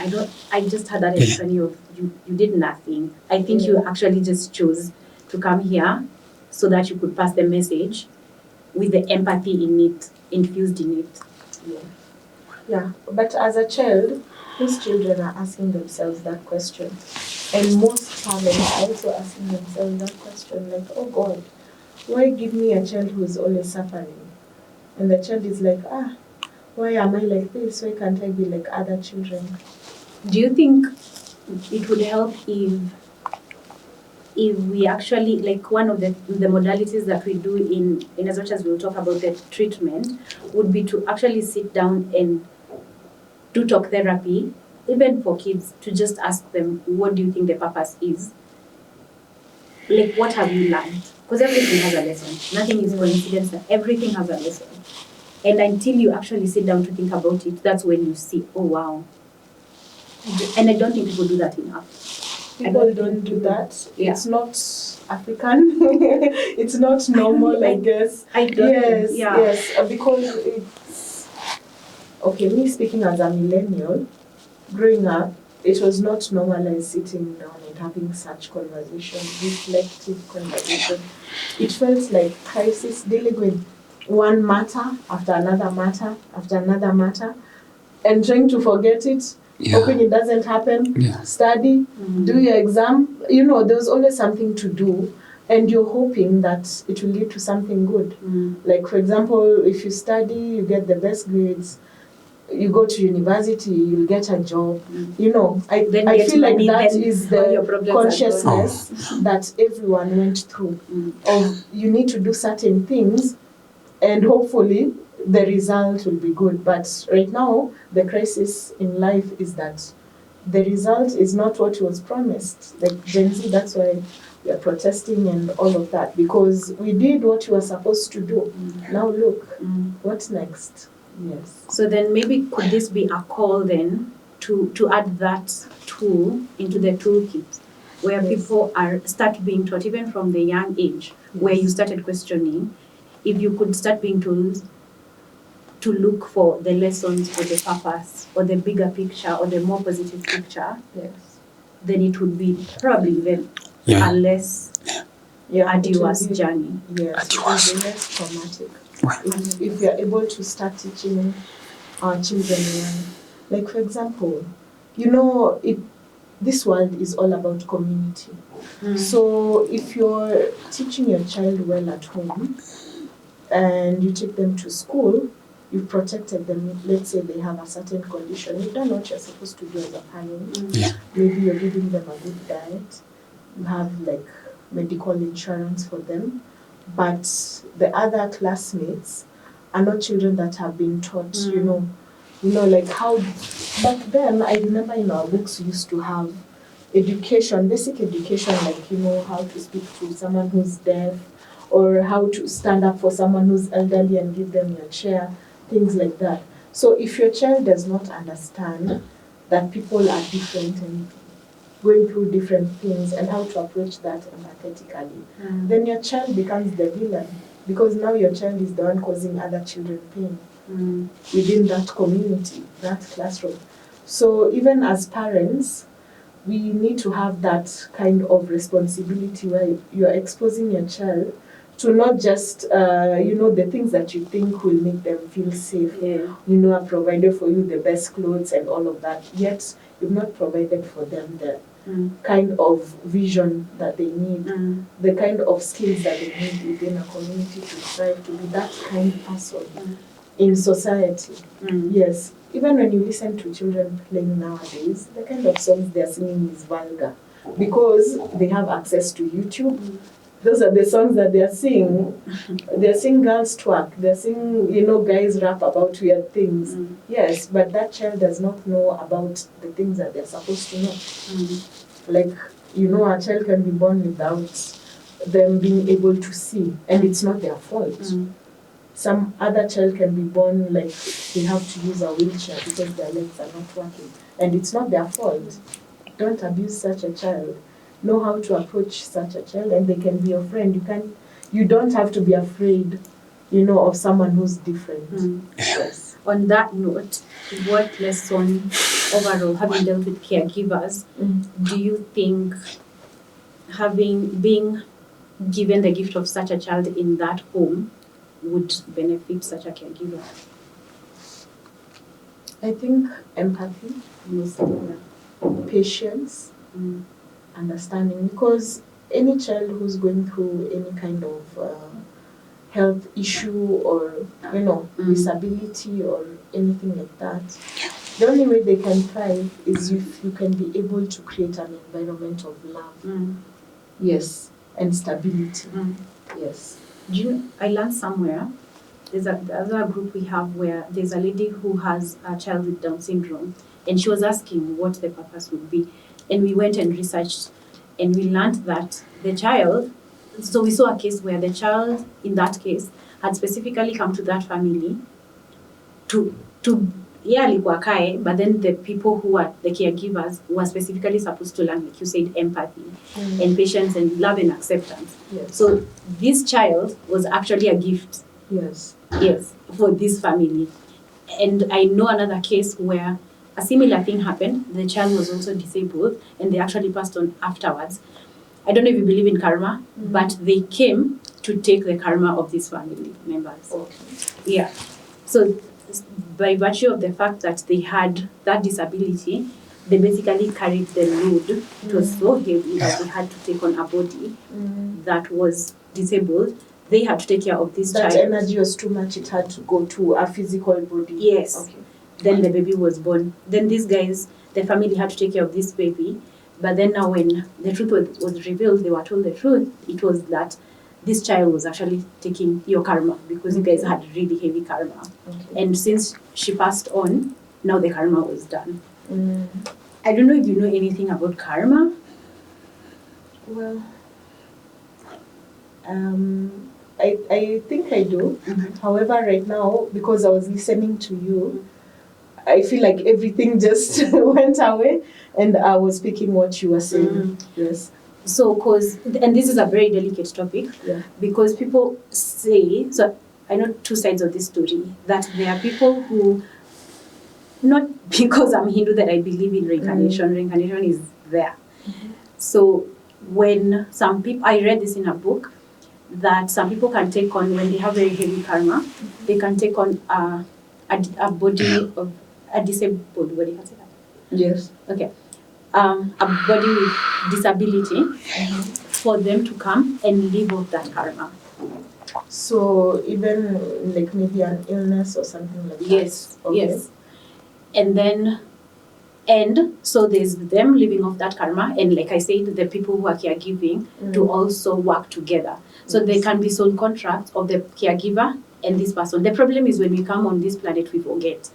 I just had that epiphany of you did nothing. I think you actually just chose to come here so that you could pass the message with the empathy in it, infused in it. Yeah, but as a child, these children are asking themselves that question. And most parents are also asking themselves that question, like, oh God, why give me a child who is always suffering? And the child is like, why am I like this? Why can't I be like other children? Do you think it would help if we actually, like one of the modalities that we do in as much as we'll talk about the treatment, would be to actually sit down and do talk therapy, even for kids, to just ask them, what do you think the purpose is? Like, what have you learned? Because everything has a lesson. Nothing is coincidence. Everything has a lesson. And until you actually sit down to think about it, that's when you see, oh, wow. And I don't think people do that enough. People don't do that. Yeah. It's not African. It's not normal, I guess. Yes. Because it's... Okay, me speaking as a millennial, growing up, it was not normalized sitting down and having such conversations, reflective conversation. It felt like crisis, dealing with one matter after another matter after another matter, and trying to forget it. Yeah. Hoping it doesn't happen. Yeah. Study, do your exam. There's always something to do, and you're hoping that it will lead to something good. Like, for example, if you study, you get the best grades, you go to university, you'll get a job. I feel like that is the consciousness that everyone went through. Of you need to do certain things, and hopefully the result will be good. But right now, the crisis in life is that the result is not what was promised. Like Gen Z, that's why we are protesting and all of that, because we did what we were supposed to do. Now look, what's next? Yes. So then maybe could this be a call then to add that tool into the toolkit, where people start being taught even from the young age, where you started questioning, if you could start being told to look for the lessons or the purpose or the bigger picture or the more positive picture, then it would be probably even a less arduous journey. Yes, it will be less traumatic. If we are able to start teaching our children young. Like, for example, this world is all about community. So if you're teaching your child well at home and you take them to school, you've protected them. Let's say they have a certain condition. You've done what you're supposed to do as a parent. Maybe you're giving them a good diet. You have like medical insurance for them. But the other classmates are not children that have been taught, like how back then. I remember in our books we used to have education, basic education, like how to speak to someone who's deaf, or how to stand up for someone who's elderly and give them your chair, things like that. So if your child does not understand that people are different and going through different things and how to approach that empathetically, then your child becomes the villain, because now your child is the one causing other children pain within that community, that classroom. So even as parents, we need to have that kind of responsibility where you're exposing your child to not just, the things that you think will make them feel safe. A provider for you the best clothes and all of that, yet you've not provided for them the kind of vision that they need, the kind of skills that they need within a community to strive to be that kind of person in society. Yes. Even when you listen to children playing nowadays, the kind of songs they're singing is vulgar, because they have access to YouTube. Those are the songs that they're singing. They're singing girls twerk. They're singing, guys rap about weird things. Yes, but that child does not know about the things that they're supposed to know. Like, a child can be born without them being able to see, and it's not their fault. Some other child can be born like they have to use a wheelchair because their legs are not working, and it's not their fault. Don't abuse such a child. Know how to approach such a child, and they can be your friend. You don't have to be afraid, of someone who's different. Yes. On that note, what lesson overall, having dealt with caregivers, do you think being given the gift of such a child in that home would benefit such a caregiver? I think empathy, patience, understanding, because any child who's going through any kind of health issue or disability or anything like that, the only way they can thrive is if you can be able to create an environment of love, yes, and stability. Yes. I learned somewhere, there's another group we have where there's a lady who has a child with Down syndrome, and she was asking what the purpose would be. And we went and researched, and we learned that the child, so we saw a case where the child, in that case, had specifically come to that family to alikuwa kae, but then the people who are the caregivers were specifically supposed to learn, like you said, empathy and patience and love and acceptance. Yes. So this child was actually a gift. Yes. Yes, for this family. And I know another case where a similar thing happened. The child was also disabled, and they actually passed on afterwards. I don't know if you believe in karma, but they came to take the karma of these family members. Okay. Yeah. So by virtue of the fact that they had that disability, they basically carried the load. It was so heavy that they had to take on a body that was disabled. They had to take care of this That child. energy was too much. It had to go to a physical body. Yes. Okay. Then the baby was born. Then these guys, the family had to take care of this baby. But then now when the truth was revealed, they were told the truth. It was that this child was actually taking your karma because you guys had really heavy karma. Okay. And since she passed on, now the karma was done. I don't know if you know anything about karma. Well, I think I do. However, right now, because I was listening to you, I feel like everything just went away and I was speaking what you were saying. Yes. So, and this is a very delicate topic, because people say, so I know two sides of this story, that there are people who, not because I'm Hindu that I believe in reincarnation, reincarnation is there. So when some people, I read this in a book, that some people can take on, when they have very heavy karma, they can take on a body of a disabled body. Can I say that? Yes. Okay. A body with disability for them to come and live off that karma. So even like maybe an illness or something like that? Yes, okay. yes. And so there's them living off that karma, and like I said, the people who are caregiving to also work together. So there can be soul contracts of the caregiver and this person. The problem is when we come on this planet, we forget.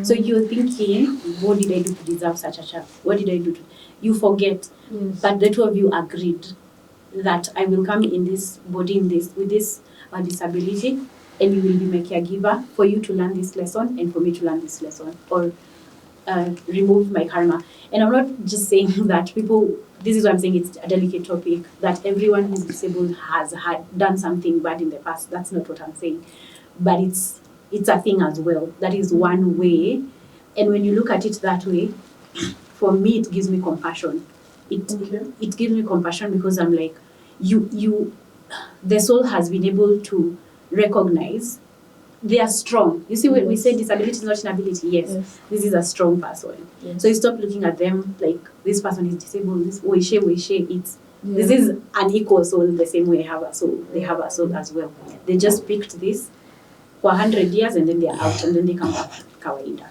So you're thinking, what did I do to deserve such a child? What did I do to... You forget. Yes. But the two of you agreed that I will come in this body, with this disability, and you will be my caregiver for you to learn this lesson and for me to learn this lesson, or remove my karma. And I'm not just saying that people, this is what I'm saying, it's a delicate topic, that everyone who's disabled has done something bad in the past. That's not what I'm saying. But it's a thing as well. That is one way. And when you look at it that way, for me, it gives me compassion. It gives me compassion because I'm like, the soul has been able to recognize they are strong. You see, when we say disability is not inability, yes, this is a strong person. Yes. So you stop looking at them like this person is disabled, this this is an equal soul the same way I have a soul. They have a soul as well. They just picked this for 100 years and then they're out and then they come back to kawaida.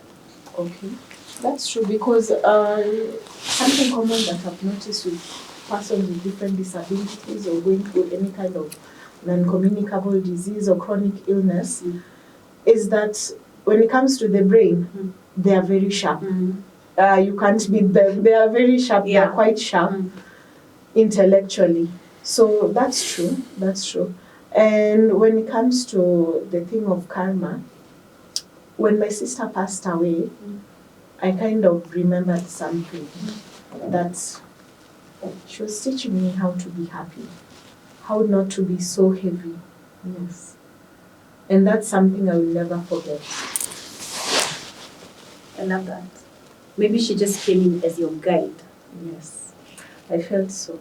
Okay. That's true, because something common that I've noticed with persons with different disabilities or going through any kind of non-communicable disease or chronic illness is that when it comes to the brain, they are very sharp. You can't beat them. They are very sharp. They are quite sharp intellectually. So that's true. That's true. And when it comes to the thing of karma, when my sister passed away, I kind of remembered something that she was teaching me how to be happy, how not to be so heavy. Yes. And that's something I will never forget. I love that. Maybe she just came in as your guide. Yes. I felt so.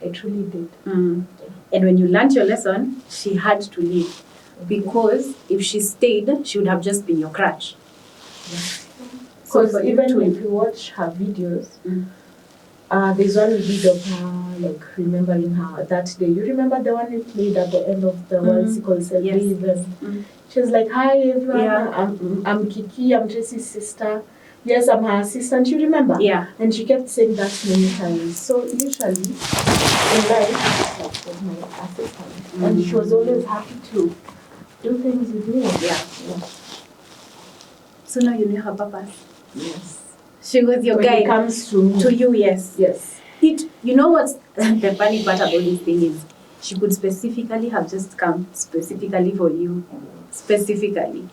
I truly did. And when you learned your lesson, she had to leave. Because if she stayed, she would have just been your crutch. Because even if you watch her videos, there's one video of her like remembering her that day. You remember the one we played at the end of the World Sickle Cell Day event? She was like, "Hi everyone, I'm Kiki, I'm Tracy's sister. Yes, I'm her assistant." You remember? Yeah. And she kept saying that many times. So usually in life, that was my assistant, and she was always happy to do things with me. Yeah. So now you know her purpose. Yes. She was your when guide. It comes to me. To you, yes. Yes. You know what's the funny part about this thing is, she could specifically have just come specifically for you. Specifically.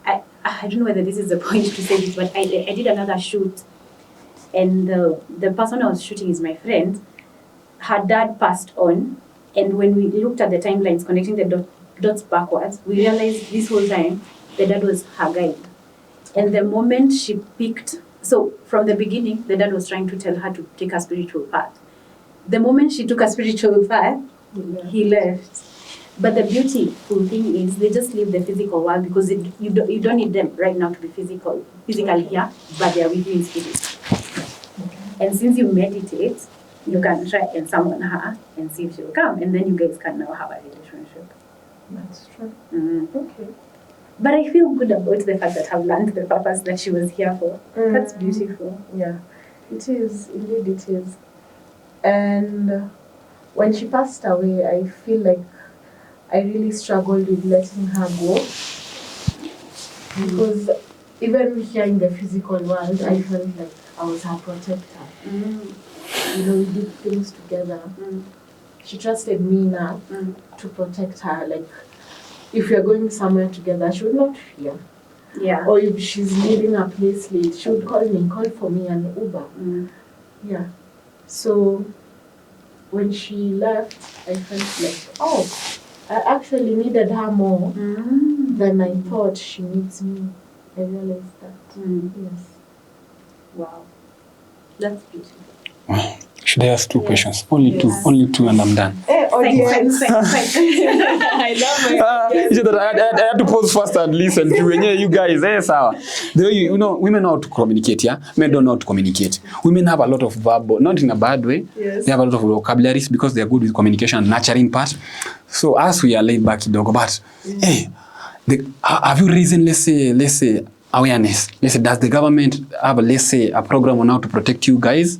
I don't know whether this is the point to say this, but I did another shoot, and the person I was shooting is my friend. Her dad passed on, and when we looked at the timelines connecting the dots backwards, we realized this whole time the dad was her guide. And the moment she picked, so from the beginning, the dad was trying to tell her to take a spiritual path. The moment she took a spiritual path, he left. But the beautiful thing is they just leave the physical world because you don't need them right now to be physically here, but they are with you in spirit. And since you meditate, you can try and summon her and see if she will come, and then you guys can now have a relationship. That's true. Okay. But I feel good about the fact that I've learned the purpose that she was here for. That's beautiful. Yeah, it is. Indeed, it is. And when she passed away, I feel like I really struggled with letting her go. Because even here in the physical world, I felt like I was her protector. We did things together. She trusted me enough to protect her. Like, if we are going somewhere together, she would not fear. Yeah. Or if she's leaving a place late, she would call for me an Uber. Yeah. So when she left, I felt like, I actually needed her more than I thought she needs me. I realized that. Yes. Wow. That's beautiful. Should I ask 2 questions? Only two, and I'm done. Audience. I love it. I had to pause first and listen to you guys. Sawa. The way women know how to communicate, yeah? Men don't know how to communicate. Women have a lot of verbal, not in a bad way. Yes. They have a lot of vocabularies because they are good with communication and nurturing part. So as we are laid back, but have you risen, let's say, awareness? Let's say, does the government have, let's say, a program on how to protect you guys?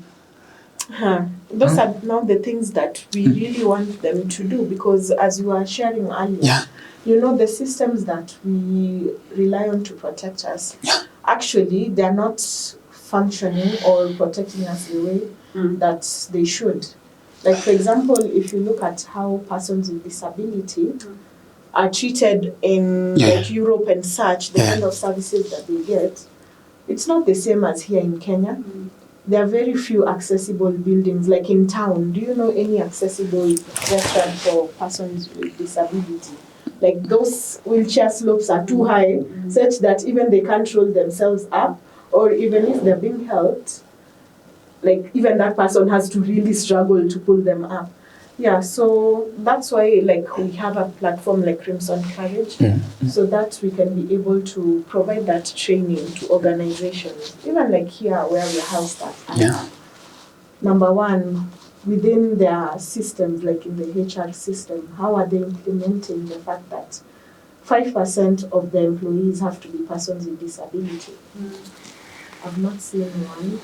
Those are now the things that we really want them to do, because as you were sharing earlier, the systems that we rely on to protect us, actually, they're not functioning or protecting us the way that they should. Like, for example, if you look at how persons with disability are treated in like Europe and such, the kind of services that they get, it's not the same as here in Kenya. There are very few accessible buildings, like in town. Do you know any accessible restaurant for persons with disability? Like, those wheelchair slopes are too high, such that even they can't roll themselves up, or even if they're being helped, like, even that person has to really struggle to pull them up. Yeah, so that's why, like, we have a platform like Crimsoncourage, so that we can be able to provide that training to organizations, even like here where we house that. Number one, within their systems, like in the HR system, how are they implementing the fact that 5% of the employees have to be persons with disability? I've not seen one,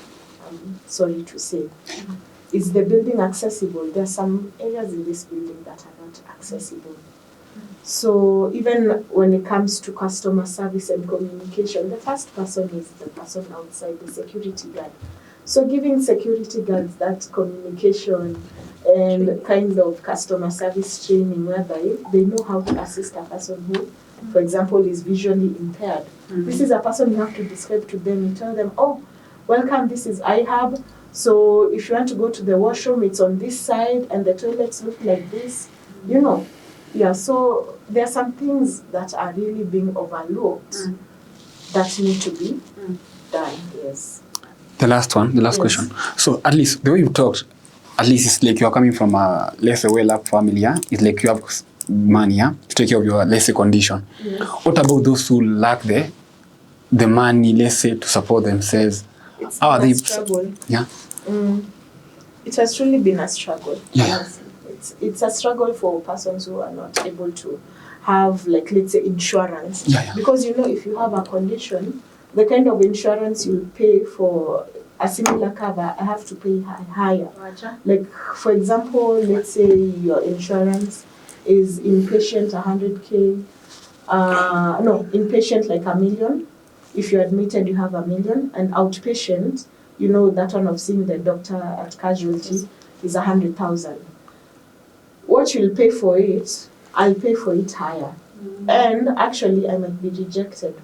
I'm sorry to say. Is the building accessible? There are some areas in this building that are not accessible. So even when it comes to customer service and communication, the first person is the person outside, the security guard. So giving security guards that communication and kind of customer service training, whereby they know how to assist a person who, for example, is visually impaired. This is a person you have to describe to them. You tell them, welcome, this is iHub. So if you want to go to the washroom, it's on this side, and the toilets look like this, Yeah, so there are some things that are really being overlooked that need to be done, yes. The last question. So at least the way you talked, at least it's like you are coming from a, let's say, well-up family, yeah? It's like you have money, yeah, to take care of your, let's say, condition. Yes. What about those who lack the money, let's say, to support themselves? It's How are been they? a struggle. Yeah. It has truly been a struggle. Yeah. Honestly. It's a struggle for persons who are not able to have, like, let's say, insurance. Because, if you have a condition, the kind of insurance you pay for a similar cover, I have to pay higher. Like, for example, let's say your insurance is inpatient 100K. Inpatient like $1 million. If you're admitted, you have $1 million. And outpatient, that one of seeing the doctor at casualty is 100,000. What you'll pay for it, I'll pay for it higher. And actually, I might be rejected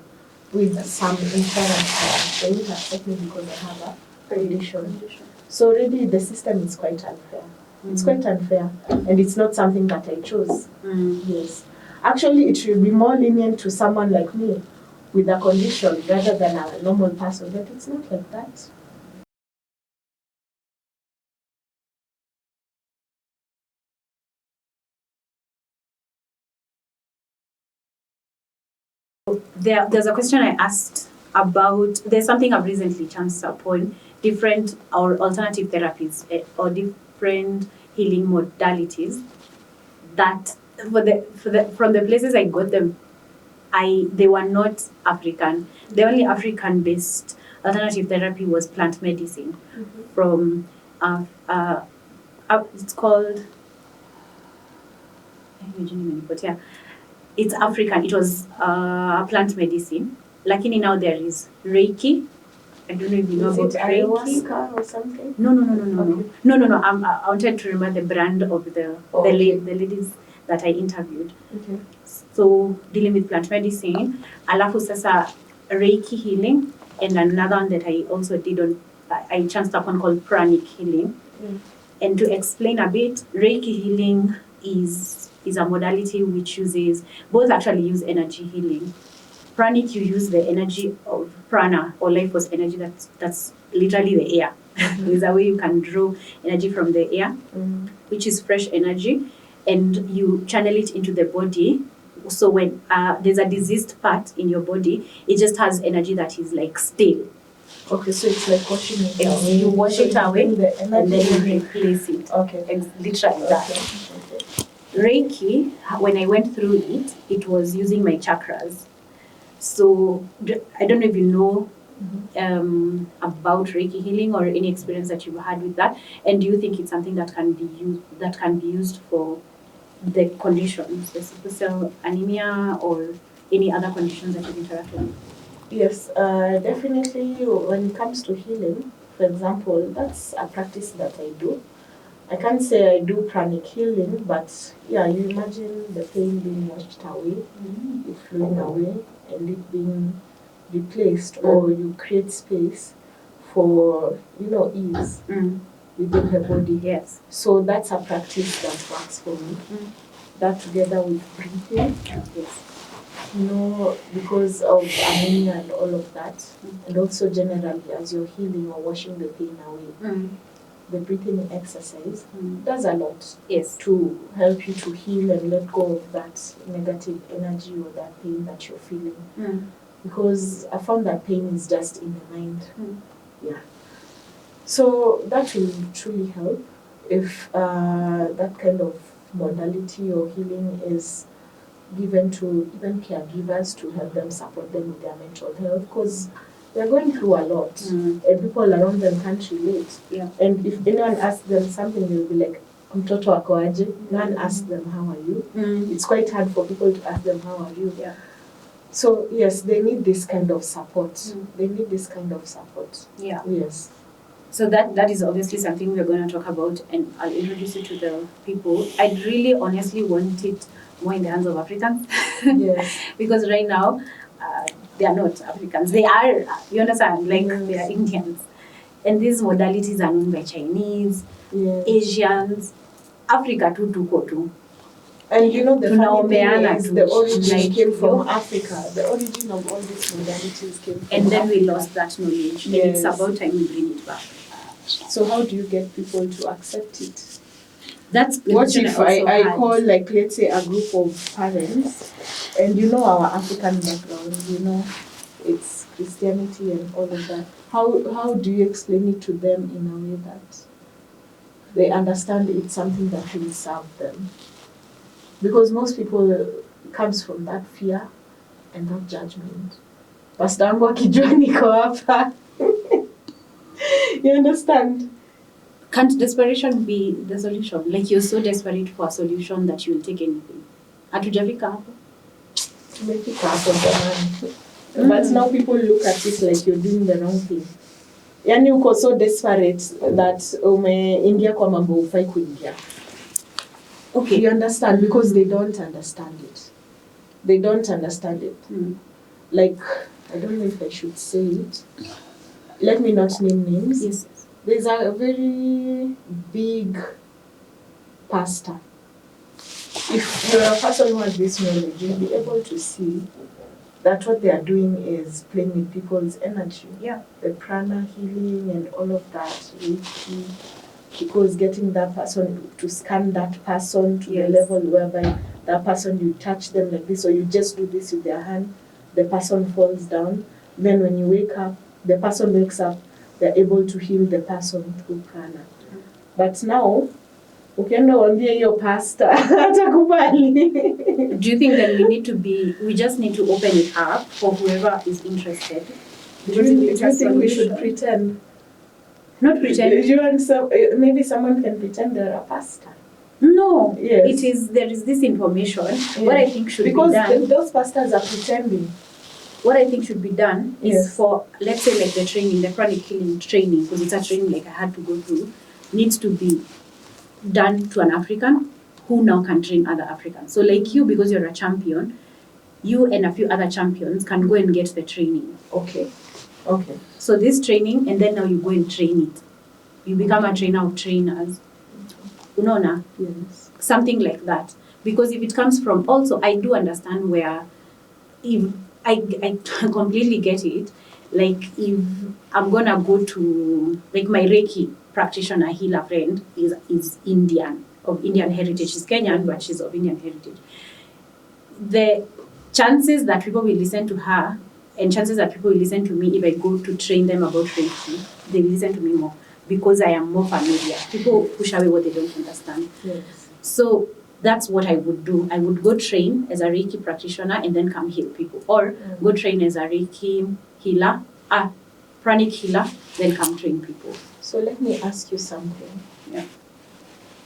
with some insurance. They won't accept me because I have a condition. So already the system is quite unfair. It's quite unfair, and it's not something that I chose. Yes. Actually, it should be more lenient to someone like me with a condition rather than a normal person, but it's not like that. There's a question I asked about, there's something I've recently chanced upon, different or alternative therapies or different healing modalities that from the places I got them, they were not African. The only African-based alternative therapy was plant medicine from it's called, but yeah, it's African. It was plant medicine. Lakini now there is Reiki. I don't know if you know about Reiki. Ayahuasca or something? No. Okay. No. I wanted to remember the brand of the ladies that I interviewed. Okay. So dealing with plant medicine, alafu sasa Reiki healing, and another one that I also did I chanced upon called pranic healing. And to explain a bit, Reiki healing is a modality which both actually use energy healing. Pranic, you use the energy of prana or life force energy that's literally the air. There's a way you can draw energy from the air, which is fresh energy, and you channel it into the body. So when there's a diseased part in your body, it just has energy that is like stale. Okay, so it's like washing it away. You wash it away and then you replace it. Okay. It's literally that. Reiki, when I went through it was using my chakras. So I don't know if you know about Reiki healing or any experience that you've had with that, and do you think it's something that can be used for the conditions, the sickle cell anemia or any other conditions that you've interacted with? Yes, definitely. When it comes to healing, for example, that's a practice that I do. I can't say I do pranic healing, but yeah, you imagine the pain being washed away, it flowing away, and it being replaced, or you create space for ease within the body. Yes. So that's a practice that works for me. That together with breathing. Yes. Because of anemia and all of that, and also generally as you're healing or washing the pain away, the breathing exercise does a lot to help you to heal and let go of that negative energy or that pain that you're feeling. Because I found that pain is just in the mind. Yeah. So that will truly help if that kind of modality or healing is given to even caregivers to help them, support them with their mental health, because they're going through a lot and people around them can't relate. Yeah. And if anyone asks them something, they'll be like, mtoto wako aje? No one asks them, how are you? It's quite hard for people to ask them, how are you? Yeah. So yes, they need this kind of support. They need this kind of support. Yeah. Yes. So that is obviously something we're going to talk about, and I'll introduce you to the people. I really honestly want it more in the hands of Africans. Yes. Because right now, they are not Africans. They are, you understand, like they are Indians. And these modalities are known by Chinese, Asians, Africa too. And the funny thing is the origin came from Africa. Africa. The origin of all these modalities came from And then Africa. we lost that knowledge. And it's about time we bring it back. So how do you get people to accept it? That's the what question if I I call, like, let's say a group of parents, and our African background, it's Christianity and all of that. How do you explain it to them in a way that they understand it's something that will serve them? Because most people comes from that fear and that judgment. Pastor wangu akijua niko hapa. You understand? Can't desperation be the solution? Like you're so desperate for a solution that you'll take anything. Hatujafika hapo. Tumefika hapo jamani. But now people look at it like you're doing the wrong thing. Yani uko so desperate that umeingia kwa mambo hufai kuingia. Okay. You understand? Because they don't understand it. They don't understand it. Like, I don't know if I should say it. Let me not name names. Yes. There's a very big pastor. If you're a person who has this knowledge, you'll be able to see that what they are doing is playing with people's energy. Yeah. The prana healing and all of that. Reiki, because getting that person to scan that person to the level whereby that person, you touch them like this, or you just do this with their hand, the person falls down. Then when you wake up, the person wakes up, they're able to heal the person through prana. But now, ukienda uambie hiyo pastor hatakubali. Do you think that we just need to open it up for whoever is interested? Do you think we should pretend? Not pretend. Maybe someone can pretend they're a pastor. No, Yes. there is this information. Yeah. What I think should be done. Because those pastors are pretending. What I think should be done is Yes. for, let's say, like the training, the chronic healing training, because it's a training like I had to go through, needs to be done to an African who now can train other Africans. So like you, because you're a champion, you and a few other champions can go and get the training. Okay. So this training, and then now you go and train it. You become a trainer of trainers. Unaona? Yes. Something like that. Because if it comes from, also, I do understand where, if I completely get it. Like if I'm gonna go to, like my Reiki practitioner healer friend is Indian, of Indian heritage. She's Kenyan, but she's of Indian heritage. The chances that people will listen to her and chances that people will listen to me if I go to train them about Reiki, they will listen to me more because I am more familiar. People push away what they don't understand. Yes. So that's what I would do. I would go train as a Reiki practitioner and then come heal people. Or go train as a Reiki healer, pranic healer, then come train people. So let me ask you something. Yeah.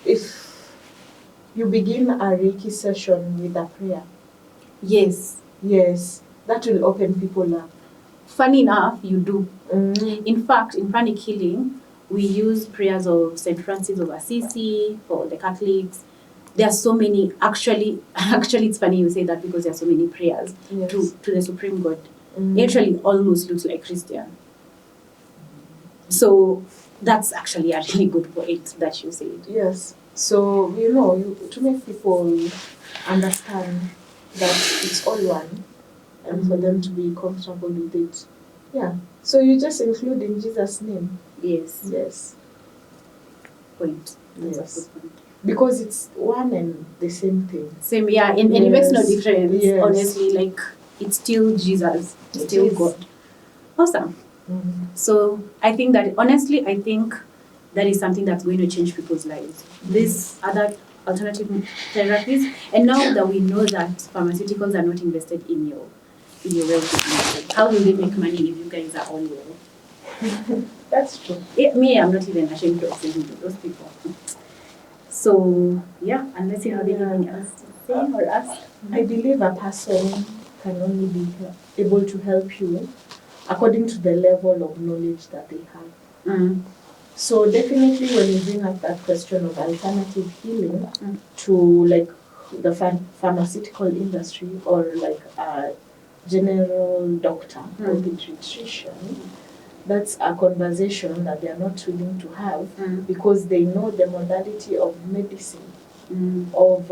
If you begin a Reiki session with a prayer, Yes. that will open people up. Funny enough, you do. Mm. In fact, in pranic healing, we use prayers of St. Francis of Assisi for the Catholics. There are so many, actually it's funny you say that because there are so many prayers Yes. to the Supreme God. Mm. He actually almost looks like Christian. So that's actually a really good point that you said. Yes. So, to make people understand that it's all one and for them to be comfortable with it. Yeah. So you just include in Jesus' name. Yes. Yes. Point. That's Yes. a good point. Because it's one and the same thing. Same, yeah, and it makes no Yes. difference, Yes. honestly. Like, it's still Jesus, it's It still is. God. Awesome. Mm. So I think that that is something that's going to change people's lives. These other alternative therapies, and now that we know that pharmaceuticals are not invested in your well-being, how will they make money if you guys are all well? That's true. Me, I'm not even ashamed of saying to those people. So yeah, unless you have anything else to say or ask. I believe a person can only be able to help you according to the level of knowledge that they have. Mm. So definitely when you bring up that question of alternative healing to like the pharmaceutical industry or like a general doctor or pediatrician, that's a conversation that they are not willing to have because they know the modality of medicine, of,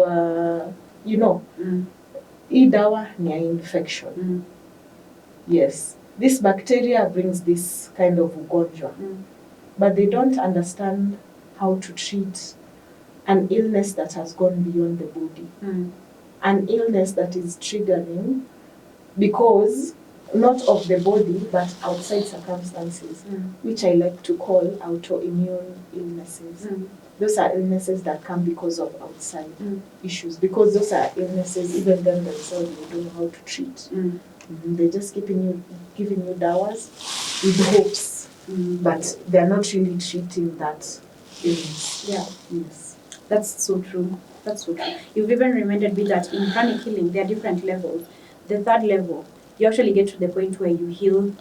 hii dawa ni ya infection. Yes, this bacteria brings this kind of ugonjwa. But they don't understand how to treat an illness that has gone beyond the body. An illness that is triggering because not of the body but outside circumstances, which I like to call autoimmune illnesses. Those are illnesses that come because of outside issues, because those are illnesses even them themselves they don't know how to treat. They're just giving you dawas with hopes. But they're not really treating that illness. Yeah. Yes. That's so true. You've even reminded me that in pranic healing, there are different levels. The third level, you actually get to the point where you heal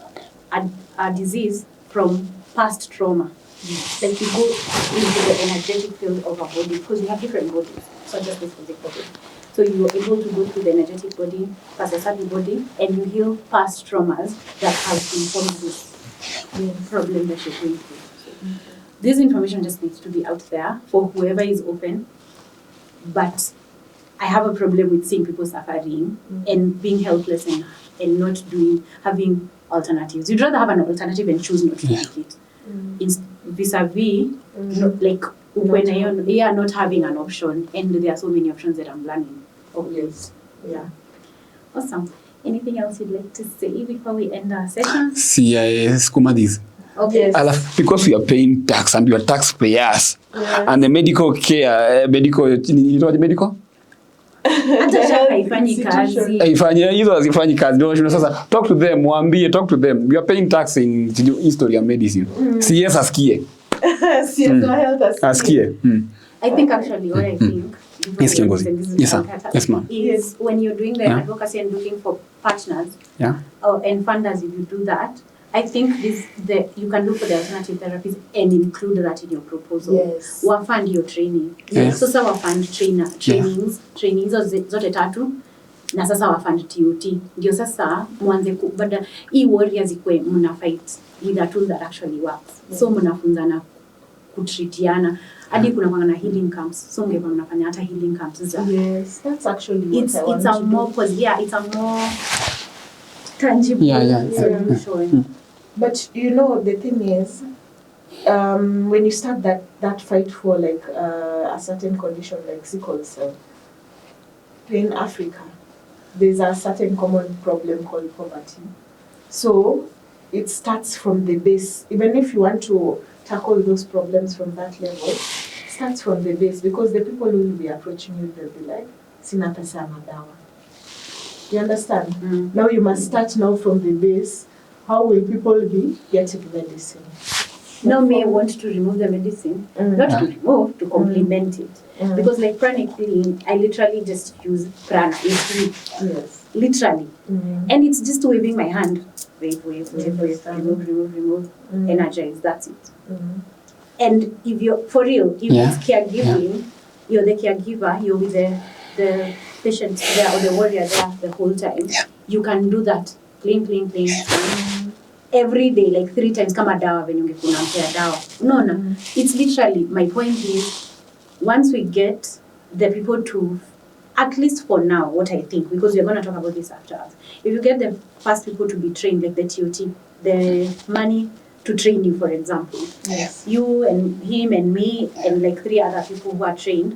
a disease from past trauma. Yes. Like you go into the energetic field of a body, because we have different bodies, so just this physical body. So you are able to go through the energetic body, past the subtle body, and you heal past traumas that have informed this problem that you're going through. So this information just needs to be out there for whoever is open. But I have a problem with seeing people suffering and being helpless and not having alternatives. You'd rather have an alternative and choose not to take it. Vis-a-vis, like when you're not having an option, and there are so many options that I'm learning. Yes. Yeah. Awesome. Anything else you'd like to say before we end our session? See, skuma this. Okay. Because we are paying tax and we are taxpayers, and the medical care, you know what the medical? Hata shaka haifanyi kazi. Hizo hazifanyi kazi. Ndio sasa talk to them, talk to them. We are paying tax in history and medicine. CS asikie. Asikie. I think actually what I think Yes, yes, sir. Yes, ma'am. Is when you're doing the advocacy and looking for partners and funders, if you do that, I think you can look for the alternative therapies and include that in your proposal. Yes. Wafund your training. Yes. So sasa wafund trainings zote tatu na sasa wafund TOT. Ndio sasa mwanze kubada hii warriors ikwe mna fight with a tool that actually works. So mnafunzana kutritiana. Hadi kuna na healing camps. So mngekuwa mnafanya hata healing camps. Yes, that's actually what it's a more it's a more tangible solution. But you know, the thing is, when you start that fight for like a certain condition like sickle cell, in Africa, there's a certain common problem called poverty. So it starts from the base. Even if you want to tackle those problems from that level, it starts from the base, because the people who will be approaching you, they'll be like, sina pesa ya madawa. You understand? Now you must start now from the base. How will people be getting medicine? Now may want to remove the medicine, not to remove, to complement it. Because like pranic healing, I literally just use prana. Yes. Literally. And it's just waving my hand. Wave, remove, energize, that's it. And if you're, for real, if it's caregiving, you're the caregiver, you're with the patient there or the warrior there the whole time, you can do that. Clean. Every day, like 3 times, kama dawa venye ungekunampea dawa. No. It's literally, my point is, once we get the people to, at least for now, what I think, because we're going to talk about this after us, if you get the first people to be trained, like the TOT, the money to train you, for example, you and him and me and like 3 other people who are trained,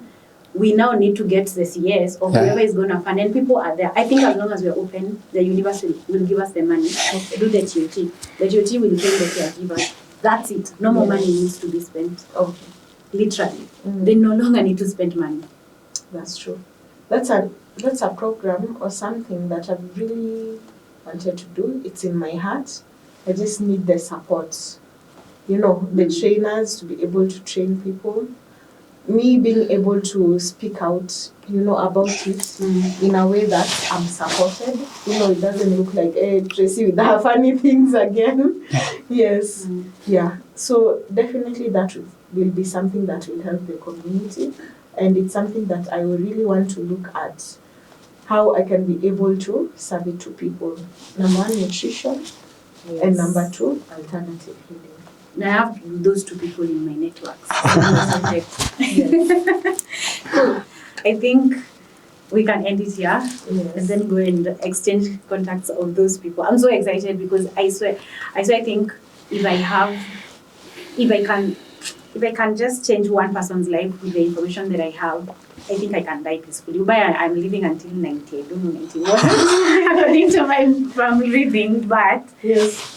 we now need to get the CS or whoever is going to fund, and people are there. I think as long as we're open, the university will give us the money to do the TOT. The TOT will train the caregivers. That's it. No more money needs to be spent. Okay. Literally. They no longer need to spend money. That's true. That's a program or something that I've really wanted to do. It's in my heart. I just need the support. You know, the trainers to be able to train people. Me being able to speak out, you know, about it in a way that I'm supported. You know, it doesn't look like, hey, Tracy with her funny things again. Yes. Yeah. So definitely that will be something that will help the community. And it's something that I would really want to look at, how I can be able to serve it to people. Number 1, nutrition. And number 2, alternative healing. I have those 2 people in my networks. Cool. I think we can end it here and then go and exchange contacts of those people. I'm so excited because I swear I think if I can just change one person's life with the information that I have, I think I can die peacefully. But I'm living until 90. I don't know 90 what according to my family reading. But if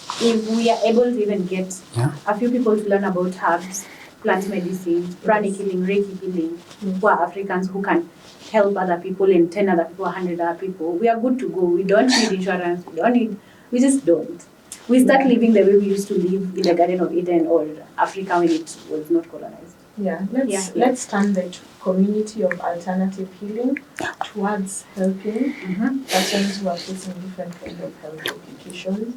we are able to even get a few people to learn about herbs, plant medicine, pranic healing, Reiki healing, who are Africans who can help other people and 10 other people, 100 other people, we are good to go. We don't need insurance. We just don't. We start living the way we used to live in the Garden of Eden or Africa when it was not colonized. Let's turn the community of alternative healing towards helping persons who are facing different kinds of health complications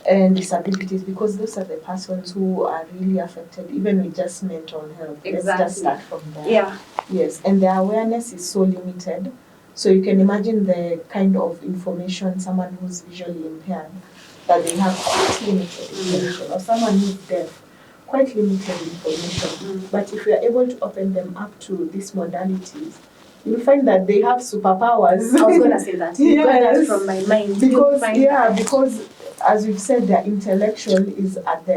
and disabilities, because those are the persons who are really affected, even with just mental health. Let's just start from there. Yes, and their awareness is so limited. So you can imagine the kind of information someone who's visually impaired, that they have quite limited information, or someone who's deaf, quite limited information. But if we are able to open them up to these modalities, you'll find that they have superpowers. I was going to say that. You got that from my mind. Because as we've said, their intellectual is at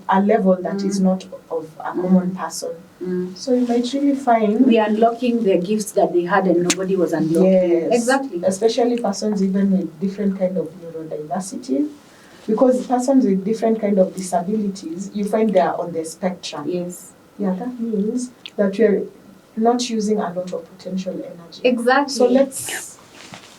a level that is not of a common person. So you might really find we are unlocking the gifts that they had and nobody was unlocking. yes, Exactly. especially persons even with different kind of neurodiversity, because persons with different kind of disabilities, you find they are on the spectrum. Yes. Yeah, that means that we're not using a lot of potential energy. Exactly. So let's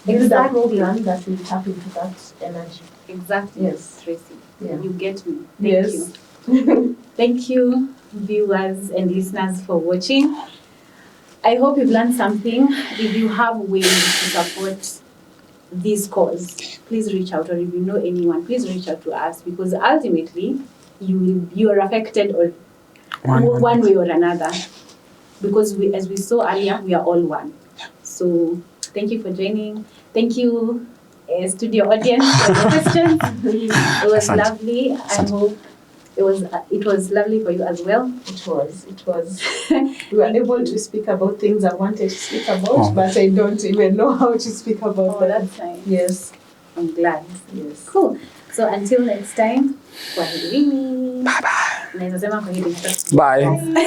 build a program that will tap into that energy. Exactly. Yes. Tracy. Yeah. You get me. Thank Yes. you. Thank you, viewers and listeners, for watching. I hope you've learned something. If you have ways to support this cause, please reach out, or if you know anyone, please reach out to us, because ultimately you are affected or one way or another, because we, as we saw earlier, we are all one. So thank you for joining. Thank you, studio audience, for your questions. It was lovely. I hope it was lovely for you as well. It was. We were able to speak about things I wanted to speak about, but I don't even know how to speak about them. That's nice. Yes. I'm glad. Yes. Cool. So until next time, kwaherini. Bye bye. Bye.